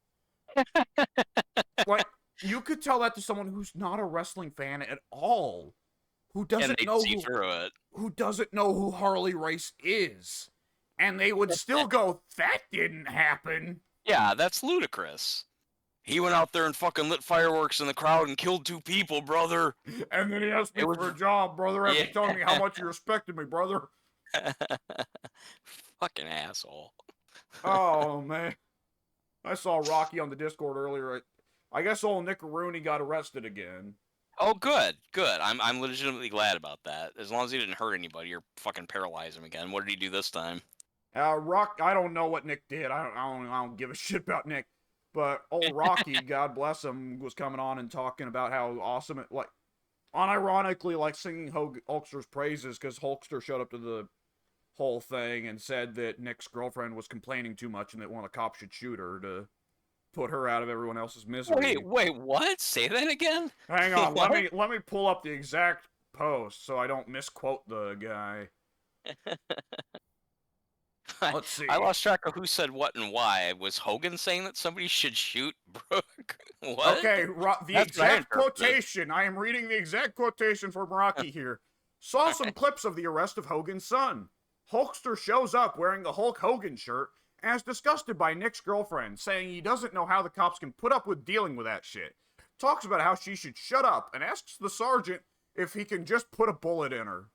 Like you could tell that to someone who's not a wrestling fan at all, who And doesn't they'd know see through it. who doesn't know who Harley Race is, and they would still go, "That didn't happen." Yeah, that's ludicrous. He went out there and fucking lit fireworks in the crowd and killed 2 people, brother. And then he asked me It was, for a job, brother, after yeah. telling me how much you respected me, brother. Fucking asshole. Oh man, I saw Rocky on the Discord earlier. I guess old Nick Rooney got arrested again. Oh, good, good. I'm legitimately glad about that. As long as he didn't hurt anybody or fucking paralyze him again. What did he do this time? I don't know what Nick did. I don't give a shit about Nick. But old Rocky, God bless him, was coming on and talking about how awesome it, like, unironically, like singing Hulkster's praises because Hulkster showed up to the whole thing and said that Nick's girlfriend was complaining too much and that one of the cops should shoot her to put her out of everyone else's misery. Wait, what? Say that again? Hang on, What? let me pull up the exact post so I don't misquote the guy. I, Let's see. I lost track of who said what and why. Was Hogan saying that somebody should shoot Brooke? What? Okay, the That's what I exact interpreted. quotation. I am reading the exact quotation from Rocky here. Saw some clips of the arrest of Hogan's son. Hulkster shows up wearing the Hulk Hogan shirt and is disgusted by Nick's girlfriend, saying he doesn't know how the cops can put up with dealing with that shit. Talks about how she should shut up and asks the sergeant if he can just put a bullet in her.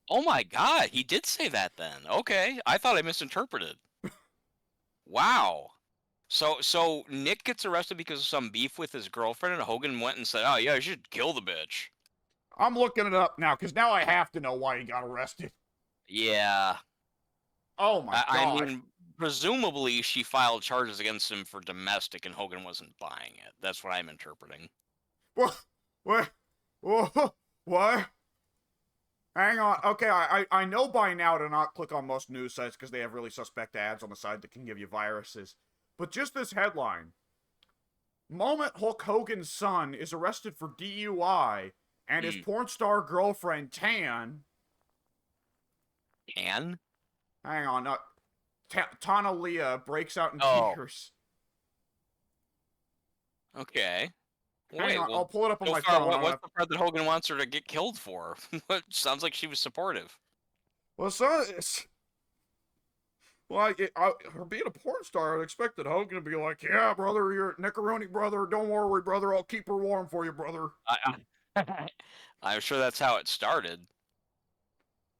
Oh my god, he did say that then. Okay, I thought I misinterpreted. Wow. So Nick gets arrested because of some beef with his girlfriend, and Hogan went and said, "Oh yeah, you should kill the bitch." I'm looking it up now because now I have to know why he got arrested. Yeah. Oh my I god. mean, presumably she filed charges against him for domestic, and Hogan wasn't buying it. That's what I'm interpreting. What? What? What? Hang on. Okay, I know by now to not click on most news sites because they have really suspect ads on the side that can give you viruses. But just this headline. Moment Hulk Hogan's son is arrested for DUI and his porn star girlfriend Tan. Tan? Hang on. Tana Leah breaks out in tears. Okay. Hang on, Well, I'll pull it up on so my far, phone. what's the part that Hogan wants her to get killed for? What sounds like she was supportive. Well, so it's her being a porn star, I'd expect that Hogan to be like, "Yeah, brother, you're a Nickeroni brother. Don't worry, brother. I'll keep her warm for you, brother." I'm sure that's how it started.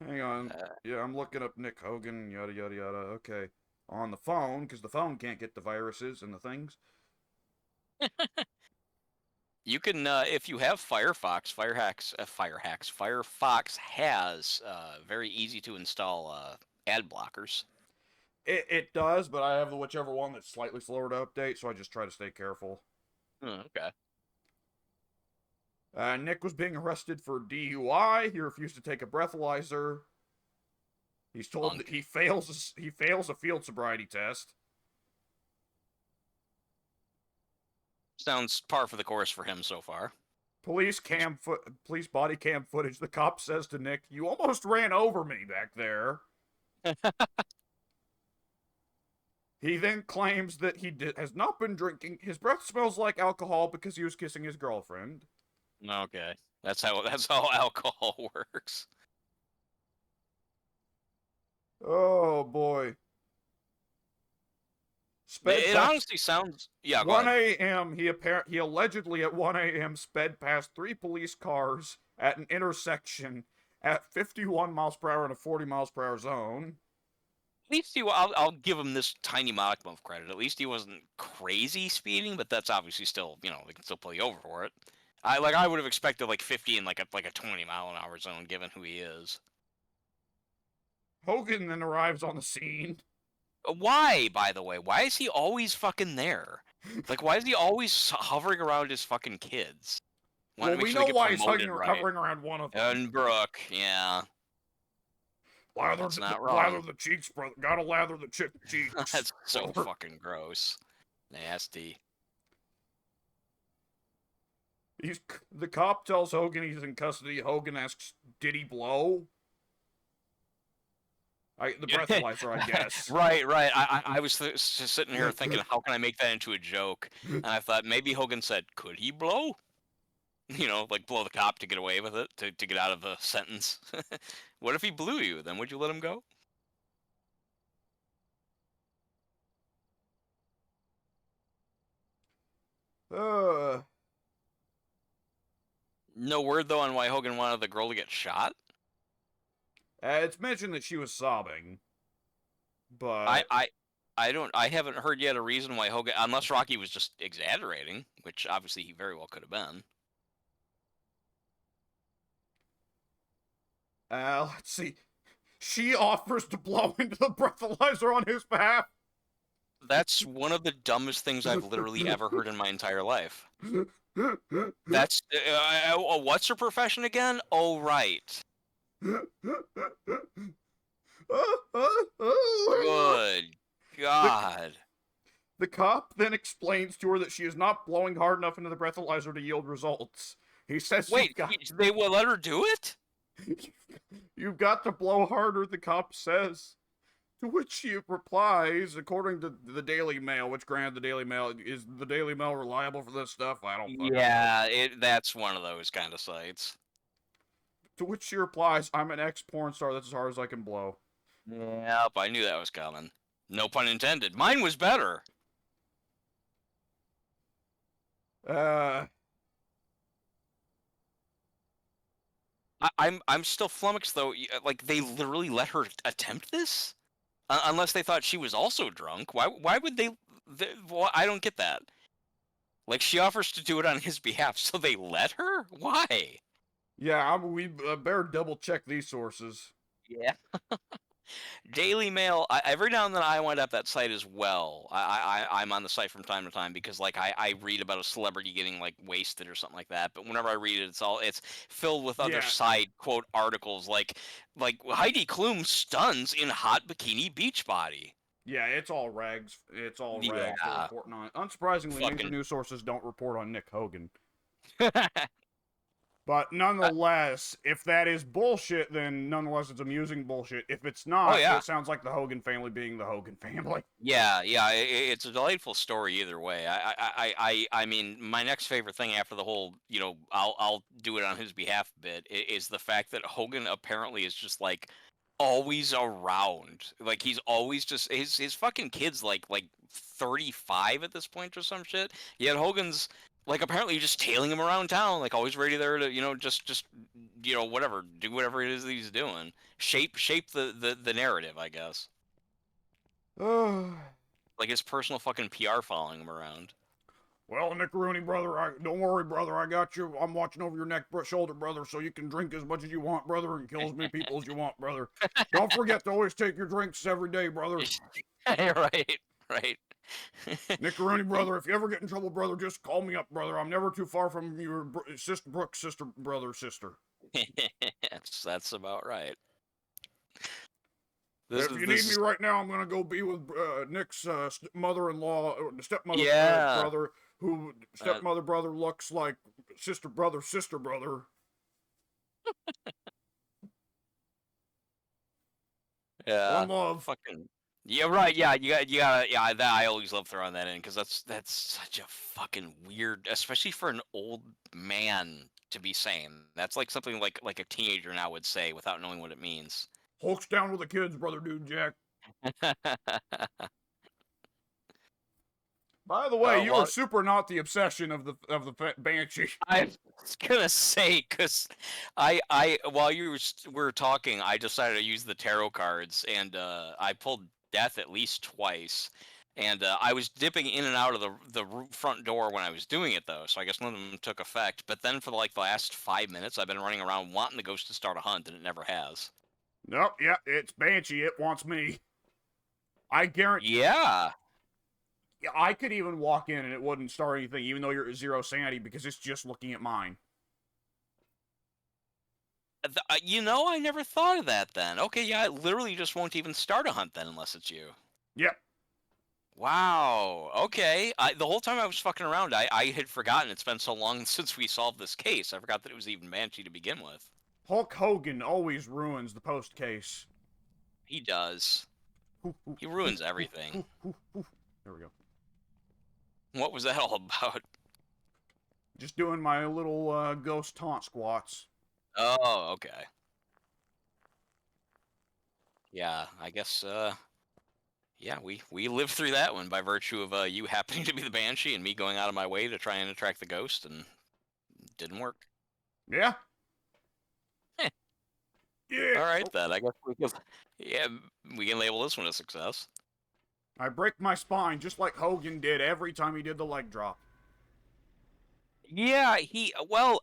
Hang on. Yeah, I'm looking up Nick Hogan. Yada yada yada. Okay, on the phone because the phone can't get the viruses and the things. You can, if you have Firefox, Firefox has very easy to install ad blockers. It does, but I have the whichever one that's slightly slower to update, so I just try to stay careful. Okay. Nick was being arrested for DUI. He refused to take a breathalyzer. He's told that he fails a field sobriety test. Sounds par for the course for him so far. Police body cam footage. The cop says to Nick, "You almost ran over me back there." He then claims that he has not been drinking. His breath smells like alcohol because he was kissing his girlfriend. Okay, that's how alcohol works. Oh boy. It honestly sounds 1 a.m. He allegedly at 1 a.m. sped past 3 police cars at an intersection at 51 miles per hour in a 40 miles per hour zone. At least I'll give him this tiny modicum of credit. At least he wasn't crazy speeding, but that's obviously still, they can still pull you over for it. I would have expected like 50 in like a 20-mile-an-hour zone, given who he is. Hogan then arrives on the scene. Why, by the way? Why is he always fucking there? Like, why is he always hovering around his fucking kids? Well, we know why he's hovering around one of them. And Brooke, yeah. That's not lather wrong. the cheeks, brother. Gotta lather the cheeks. That's so Or- fucking gross. Nasty. The cop tells Hogan he's in custody. Hogan asks, "Did he blow?" The breathalyzer, I guess. Right, right. I was just sitting here thinking, how can I make that into a joke? And I thought maybe Hogan said, could he blow? You know, like blow the cop to get away with it, to get out of the sentence. What if he blew you? Then would you let him go? Uh, No word though on why Hogan wanted the girl to get shot. it's mentioned that she was sobbing, I but I I haven't heard yet a reason why Hogan, unless Rocky was just exaggerating, which obviously he very well could have been. let's see. She offers to blow into the breathalyzer on his behalf. That's one of the dumbest things I've literally ever heard in my entire life. That's what's her profession again? Oh right. Good God. The cop then explains to her that she is not blowing hard enough into the breathalyzer to yield results. He says Wait, they will let her do it? you've got to blow harder, the cop says. To which she replies, according to the Daily Mail, which granted the Daily Mail, is the Daily Mail reliable for this stuff? I don't fucking know. Yeah, that's one of those kind of sites. To which she replies, I'm an ex-porn star, that's as hard as I can blow. Yep, I knew that was coming. No pun intended. Mine was better. Uh, I'm still flummoxed though. Like they literally let her attempt this, unless they thought she was also drunk. Why would well, I don't get that. Like she offers to do it on his behalf, so they let her. Why? yeah, we better double check these sources. Yeah. Daily Mail. Every now and then I wind up that site as well. I'm on the site from time to time because like I read about a celebrity getting like wasted or something like that. But whenever I read it, it's filled with other Yeah. side quote articles like Heidi Klum stuns in hot bikini beach body. Yeah, it's all rags. It's all rags for Yeah. reporting on it. Unsurprisingly, major Fucking. news sources don't report on Nick Hogan. But nonetheless, if that is bullshit, then nonetheless it's amusing bullshit. If it's Oh not, yeah. it sounds like the Hogan family being the Hogan family. Yeah, yeah, it's a delightful story either way. I mean, my next favorite thing after the whole, you know, I'll do it on his behalf bit is the fact that Hogan apparently is just like always around. Like he's always just his fucking kid's like 35 at this point or some shit. Yet Hogan's like apparently just tailing him around town, like always ready there to, you know, just you know, whatever, do whatever it is that he's doing. Shape the narrative, I guess. Well, Like his personal fucking PR following him around. Nick Rooney, brother, don't worry, brother. I got you. I'm watching over your shoulder, brother, so you can drink as much as you want, brother, and kill as many people as you want, brother. Don't forget to always take your drinks every day, brother. Right, right. Nick Rooney, brother, if you ever get in trouble, brother, just call me up, brother. I'm never too far from your sister, Brooke's sister, brother, sister. That's about right. If you need me right now, I'm gonna go be with Nick's mother-in-law, stepmother brother, who stepmother brother looks like sister brother. Yeah. One love. Fucking. Yeah, right. Yeah, you got. Yeah, that I always love throwing that in because that's such a fucking weird, especially for an old man to be saying. That's like something like a teenager now would say without knowing what it means. Hulk's down with the kids, brother, dude, Jack. By the way, you are super not the obsession of the Banshee. I was gonna say because I while you were talking, I decided to use the tarot cards and I pulled death at least twice, and I was dipping in and out of the front door when I was doing it though, so I guess none of them took effect. But then for like the last 5 minutes, I've been running around wanting the ghost to start a hunt, and it never has. Nope, yeah, it's Banshee. It wants me. I guarantee. Yeah. I could even walk in and it wouldn't start anything, even though you're at 0 sanity, because it's just looking at mine. You know, I never thought of that then. Okay, yeah, it literally just won't even start a hunt then unless it's you. Yep. Wow. Okay. The whole time I was fucking around, I had forgotten it's been so long since we solved this case. I forgot that it was even Banshee to begin with. Hulk Hogan always ruins the post case. He does. He ruins everything. There we go. What was that all about? Just doing my little ghost taunt squats. Oh, okay. Yeah, I guess, yeah, we lived through that one by virtue of you happening to be the Banshee and me going out of my way to try and attract the ghost, and it didn't work. Yeah. Heh. Yeah. All right, then. I guess yeah, we can label this one a success. I break my spine just like Hogan did every time he did the leg drop. Yeah, well,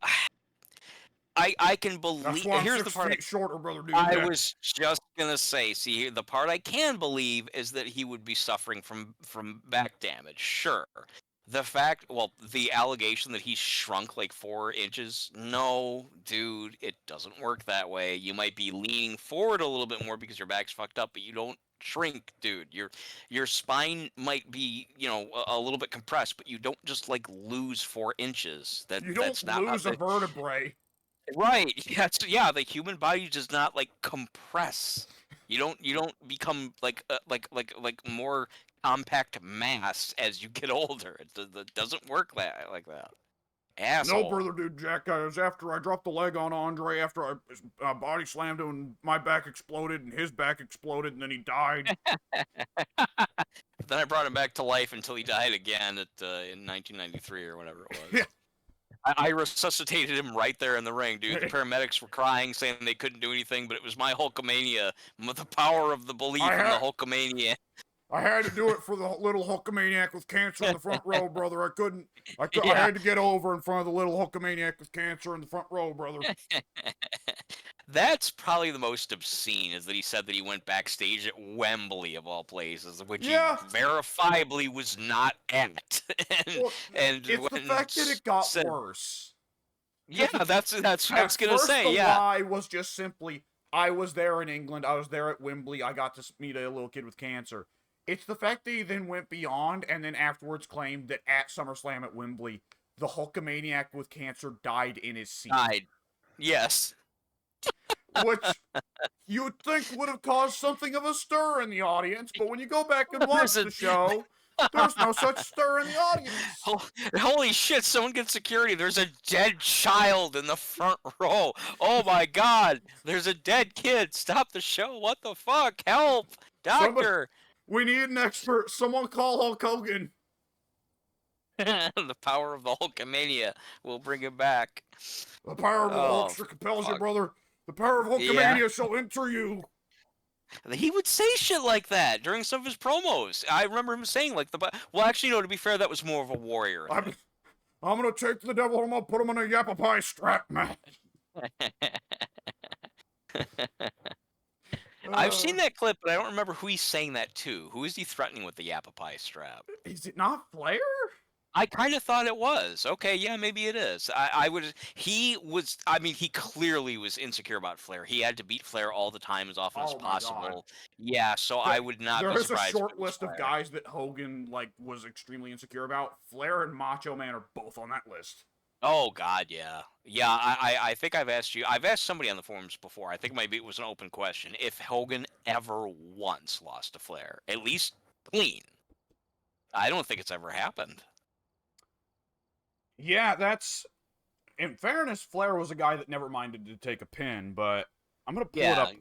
I can That's believe. why I'm Here's the 6 part feet shorter, brother dude. I Yeah. was just gonna say. See, the part I can believe is that he would be suffering from back damage. Sure. The fact, well, the allegation that he shrunk like 4 inches. No, dude, it doesn't work that way. You might be leaning forward a little bit more because your back's fucked up, but you don't shrink, dude. Your spine might be, a little bit compressed, but you don't just like lose 4 inches. You That's don't not how lose a vertebrae. Right. Yeah, the human body does not like compress. You don't become like more compact mass as you get older. It doesn't work like that. No, Asshole. brother dude, Jack. It was after I dropped the leg on Andre, after I body slammed him, and my back exploded, and his back exploded, and then he died. Then I brought him back to life until he died again in 1993 or whatever it was. Yeah. I resuscitated him right there in the ring, dude. The paramedics were crying, saying they couldn't do anything, but it was my Hulkamania, the power of the belief in the Hulkamania. I had to do it for the little Hulkamaniac with cancer in the front row, brother. I couldn't. I Yeah. had to get over in front of the little Hulkamaniac with cancer in the front row, brother. That's probably the most obscene, is that he said that he went backstage at Wembley of all places, which Yeah. he verifiably was not at. Well, and it's the fact that it got worse. Yeah, that's what I was gonna First, say. the Yeah, lie was just simply, I was there in England. I was there at Wembley. I got to meet a little kid with cancer. It's the fact that he then went beyond and then afterwards claimed that at SummerSlam at Wembley, the Hulkamaniac with cancer died in his seat. died. Yes. Which you'd think would have caused something of a stir in the audience, but when you go back and watch the show, there's no such stir in the audience. Holy shit, someone get security. There's a dead child in the front row. Oh my god, there's a dead kid. Stop the show. What the fuck? Help. Doctor. We need an expert. Someone call Hulk Hogan. The power of the Hulkamania will bring him back. The power of the Hulkster compels you, brother. The power of Hulkamania shall enter you. He would say shit like that during some of his promos. I remember him saying like well, actually, no. To be fair, that was more of a warrior. I'm gonna take the devil. I'm gonna put him in a yappa pie strap match. I've seen that clip, but I don't remember who he's saying that to. Who is he threatening with the yappa pie strap? Is it not Flair? I kind of thought it was. Okay, yeah, maybe it is. He was, I mean, he clearly was insecure about Flair. He had to beat Flair all the time as often as possible. God. Yeah, so I would not be surprised. There is a short list of guys that Hogan, was extremely insecure about. Flair and Macho Man are both on that list. Oh, God, yeah. Yeah, I think I've asked somebody on the forums before, I think maybe it was an open question, if Hogan ever once lost to Flair. At least clean. I don't think it's ever happened. Yeah, that's... In fairness, Flair was a guy that never minded to take a pin, but I'm going to pull it up.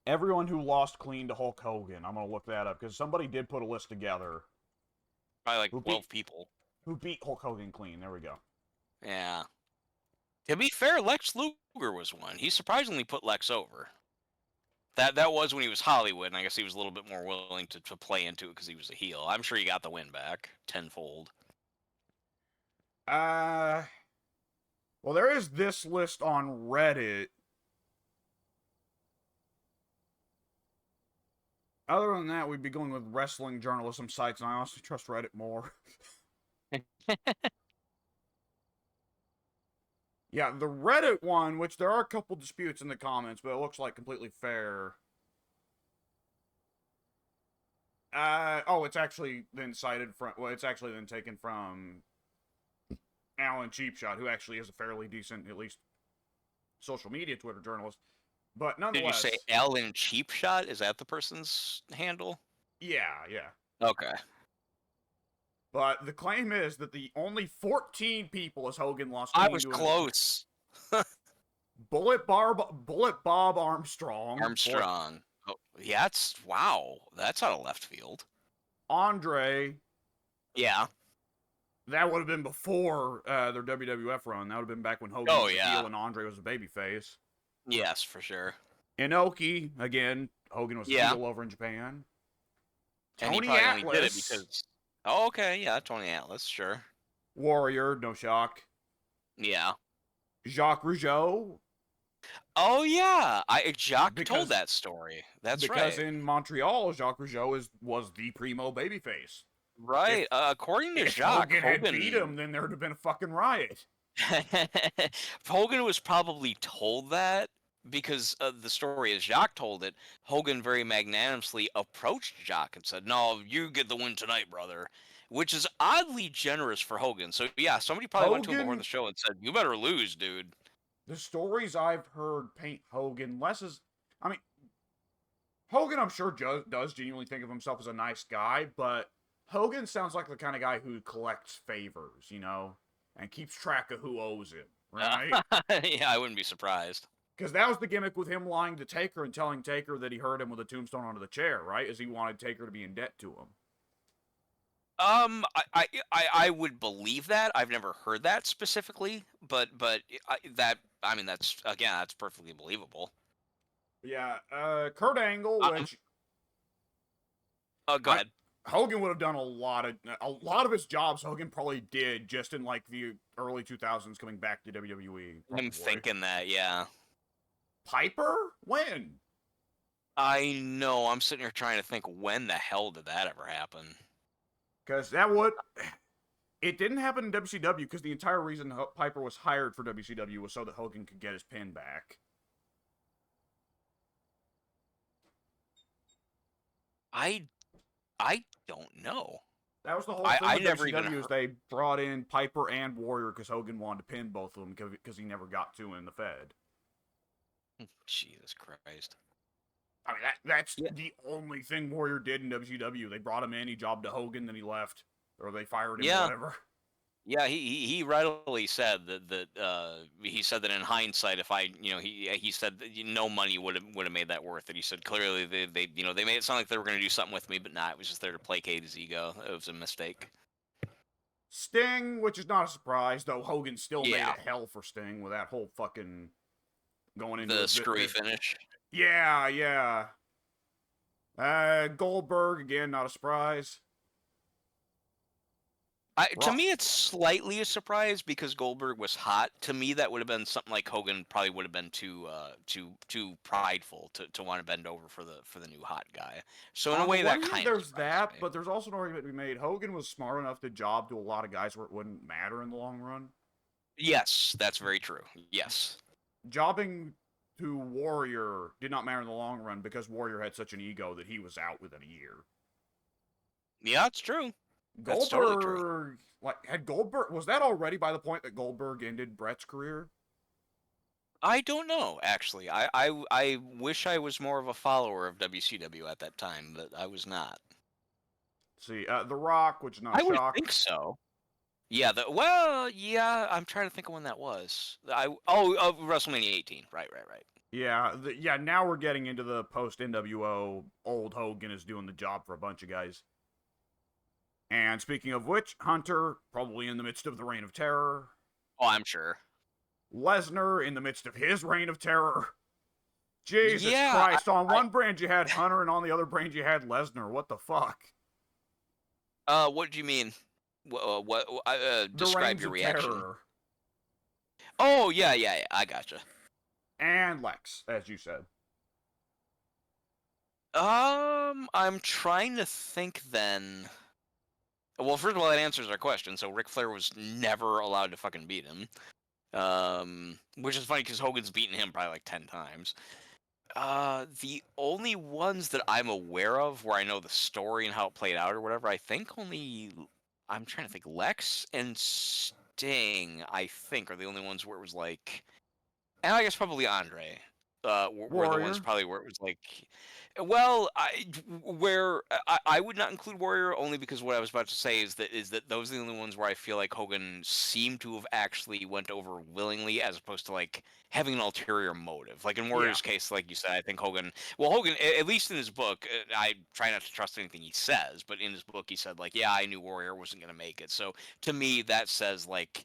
Everyone who lost clean to Hulk Hogan. I'm going to look that up, because somebody did put a list together. Probably like 12 people. Who beat Hulk Hogan clean. There we go. Yeah. To be fair, Lex Luger was one. He surprisingly put Lex over. That was when he was Hollywood, and I guess he was a little bit more willing to play into it because he was a heel. I'm sure he got the win back tenfold. Well, there is this list on Reddit. Other than that, we'd be going with wrestling journalism sites, and I honestly trust Reddit more. Yeah, the Reddit one, which there are a couple disputes in the comments, but it looks like completely fair. It's actually then cited from. Well, it's actually then taken from Alan Cheapshot, who actually is a fairly decent, at least social media Twitter journalist. But Did you say nonetheless, Alan Cheapshot? Is that the person's handle? yeah. Okay. But the claim is that the only 14 people as Hogan lost I clean was to him: close. Bullet Bob Armstrong, Armstrong. Oh, yeah, wow. That's out of left field. Andre. Yeah. That would have been before their WWF run. That would have been back when Hogan Oh was a yeah. heel and Andre was a babyface. Yes, for sure. Inoki, again, Hogan was a Yeah. heel over in Japan. And he Tony probably only did it Atlas, because. Oh, okay. Yeah, Tony Atlas. Sure. Warrior, no shock. Yeah. Jacques Rougeau, Oh yeah. Jacques told because that story. That's because right. in Montreal, Jacques Rougeau was the primo babyface. Right. According to If Jacques, Hogan had beat him, then there would have been a fucking riot. Hogan was probably told that because the story as Jacques told it, Hogan very magnanimously approached Jacques and said, "No, you get the win tonight, brother," which is oddly generous for Hogan. So yeah, somebody probably went to him before Hogan, the show and said, "You better lose, dude." the stories I've heard paint Hogan less as, I mean, Hogan, I'm sure does genuinely think of himself as a nice guy, but Hogan sounds like the kind of guy who collects favors, and keeps track of who owes him, right? Yeah, I wouldn't be surprised. Because that was the gimmick with him lying to Taker and telling Taker that he hurt him with a tombstone onto the chair, right? Is he wanted Taker to be in debt to him. I would believe that. I've never heard that specifically, but that's perfectly believable. Yeah, Kurt Angle, which Go ahead. Hogan would have done a lot of his jobs. Hogan probably did just in like the early 2000s, coming back to WWE. Probably. I'm thinking that, yeah. Piper, when? I know. I'm sitting here trying to think when the hell did that ever happen? Because it didn't happen in WCW because the entire reason Piper was hired for WCW was so that Hogan could get his pin back. I don't know. That was the whole thing I with never WCW even is they brought in Piper and Warrior because Hogan wanted to pin both of them because he never got to in the Fed. Jesus Christ. I mean, that's the only thing Warrior did in WCW. They brought him in, he jobbed to Hogan, then he left. Or they fired him, whatever. Yeah, he readily said that he said that in hindsight, if he said that no money would have made that worth it. He said clearly they made it sound like they were going to do something with me, but not. It was just there to placate his ego. It was a mistake. Sting, which is not a surprise, though Hogan still made it hell for Sting with that whole fucking going into the screwy finish. Yeah. Goldberg, again, not a surprise. To me, it's slightly a surprise because Goldberg was hot. To me, that would have been something like Hogan probably would have been too prideful to want to bend over for the new hot guy. So in a way, that kind of there's that, but there's also an argument to be made. Hogan was smart enough to job to a lot of guys where it wouldn't matter in the long run. Yes, that's very true. Yes, jobbing to Warrior did not matter in the long run because Warrior had such an ego that he was out within a year. Yeah, it's true. Goldberg, totally true. Had Goldberg, was that already by the point that Goldberg ended Bret's career? I don't know, actually. I wish I was more of a follower of WCW at that time, but I was not. See, The Rock, which is not I shock. would think so. Yeah, I'm trying to think of when that was. WrestleMania 18. Right. Yeah, now we're getting into the post-NWO. Old Hogan is doing the job for a bunch of guys. And speaking of which, Hunter, probably in the midst of the Reign of Terror. Oh, I'm sure. Lesnar, in the midst of his Reign of Terror. Jesus Christ, on one brand you had Hunter, and on the other brand you had Lesnar. What the fuck? What do you mean? Describe your reaction. Terror. Oh, yeah, I gotcha. And Lex, as you said. I'm trying to think then. Well, first of all, that answers our question. So Ric Flair was never allowed to fucking beat him. Which is funny because Hogan's beaten him probably like 10 times. The only ones that I'm aware of where I know the story and how it played out or whatever, I think only I'm trying to think Lex and Sting, I think, are the only ones where it was like, and I guess probably Andre, were the ones Warrior. probably where it was like, well, where I would not include Warrior only because what I was about to say is that those are the only ones where I feel like Hogan seemed to have actually went over willingly as opposed to like having an ulterior motive. Like in Yeah. Warrior's case, like you said, I think Hogan, at least in his book, I try not to trust anything he says, but in his book he said like, yeah, I knew Warrior wasn't going to make it. So to me, that says like,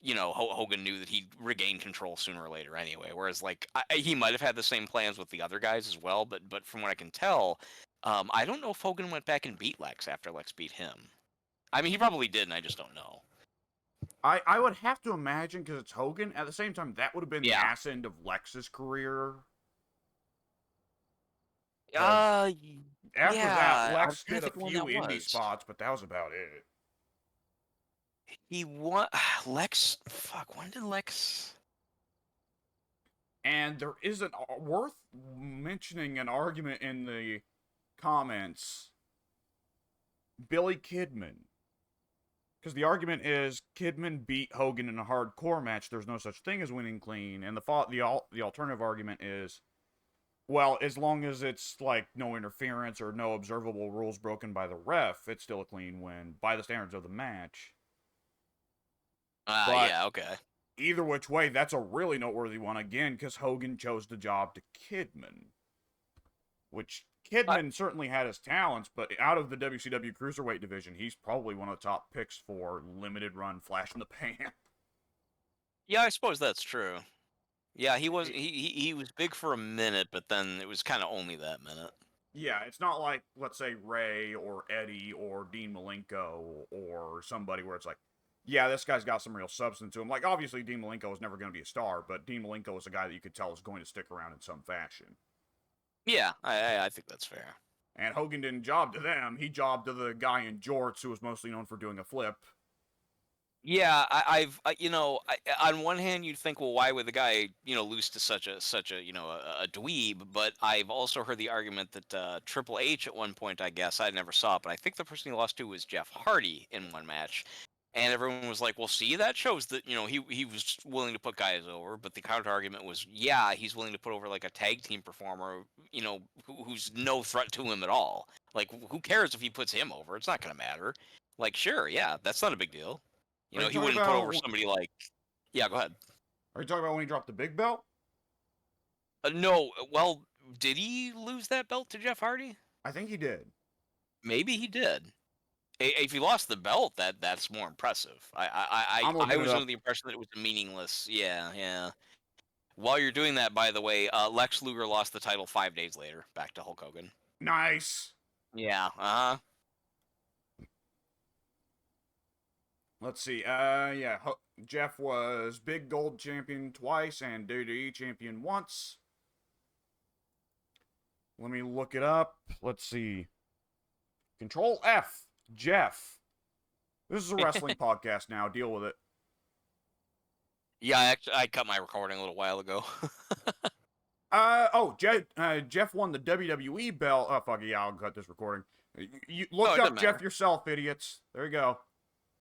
Hogan knew that he'd regain control sooner or later anyway. Whereas, like, he might have had the same plans with the other guys as well. But from what I can tell, I don't know if Hogan went back and beat Lex after Lex beat him. I mean, he probably did, and I just don't know. I would have to imagine because it's Hogan. At the same time, that would have been the Yeah. ass end of Lex's career. 'Cause Uh, after that, yeah. I'm Lex trying did to a think when few that indie was. spots, but that was about it. He won. Lex. Fuck. When did Lex? And there is an worth mentioning an argument in the comments. Billy Kidman. Because the argument is Kidman beat Hogan in a hardcore match. There's no such thing as winning clean. And the alternative argument is, well, as long as it's like no interference or no observable rules broken by the ref, it's still a clean win by the standards of the match. But Yeah. Okay. either which way, that's a really noteworthy one again because Hogan chose the job to Kidman, which Kidman certainly had his talents, but out of the WCW Cruiserweight division, he's probably one of the top picks for limited run flash in the pan. Yeah, I suppose that's true. Yeah, he was big for a minute, but then it was kind of only that minute. Yeah, it's not like, let's say, Ray or Eddie or Dean Malenko or somebody where it's like, yeah, this guy's got some real substance to him. Like, obviously, Dean Malenko was never going to be a star, but Dean Malenko was a guy that you could tell was going to stick around in some fashion. Yeah, I think that's fair. And Hogan didn't job to them. He jobbed to the guy in jorts who was mostly known for doing a flip. Yeah, on one hand, you'd think, well, why would the guy, lose to such a, a dweeb? But I've also heard the argument that Triple H at one point, I guess, I never saw it, but I think the person he lost to was Jeff Hardy in one match. And everyone was like, well, see, that shows that, he was willing to put guys over. But the counter argument was, yeah, he's willing to put over like a tag team performer, who's no threat to him at all. Like, who cares if he puts him over? It's not going to matter. Like, sure, yeah, that's not a big deal. Are you He talking wouldn't put about? over somebody like. Yeah, go ahead. Are you talking about when he dropped the big belt? No, well, did he lose that belt to Jeff Hardy? I think he did. Maybe he did. If he lost the belt, that's more impressive. I'm I looking it was under up. the impression that it was meaningless. Yeah, yeah. While you're doing that, by the way, Lex Luger lost the title 5 days later, back to Hulk Hogan. Nice. Yeah, Let's see. Yeah. Jeff was Big Gold champion twice and WWE champion once. Let me look it up. Let's see. Control F. Jeff. This is a wrestling podcast now. Deal with it. Yeah, I cut my recording a little while ago. Jeff won the WWE belt. Oh, fuck yeah, I'll cut this recording. You No, look it up doesn't Jeff matter. yourself, idiots. There you go.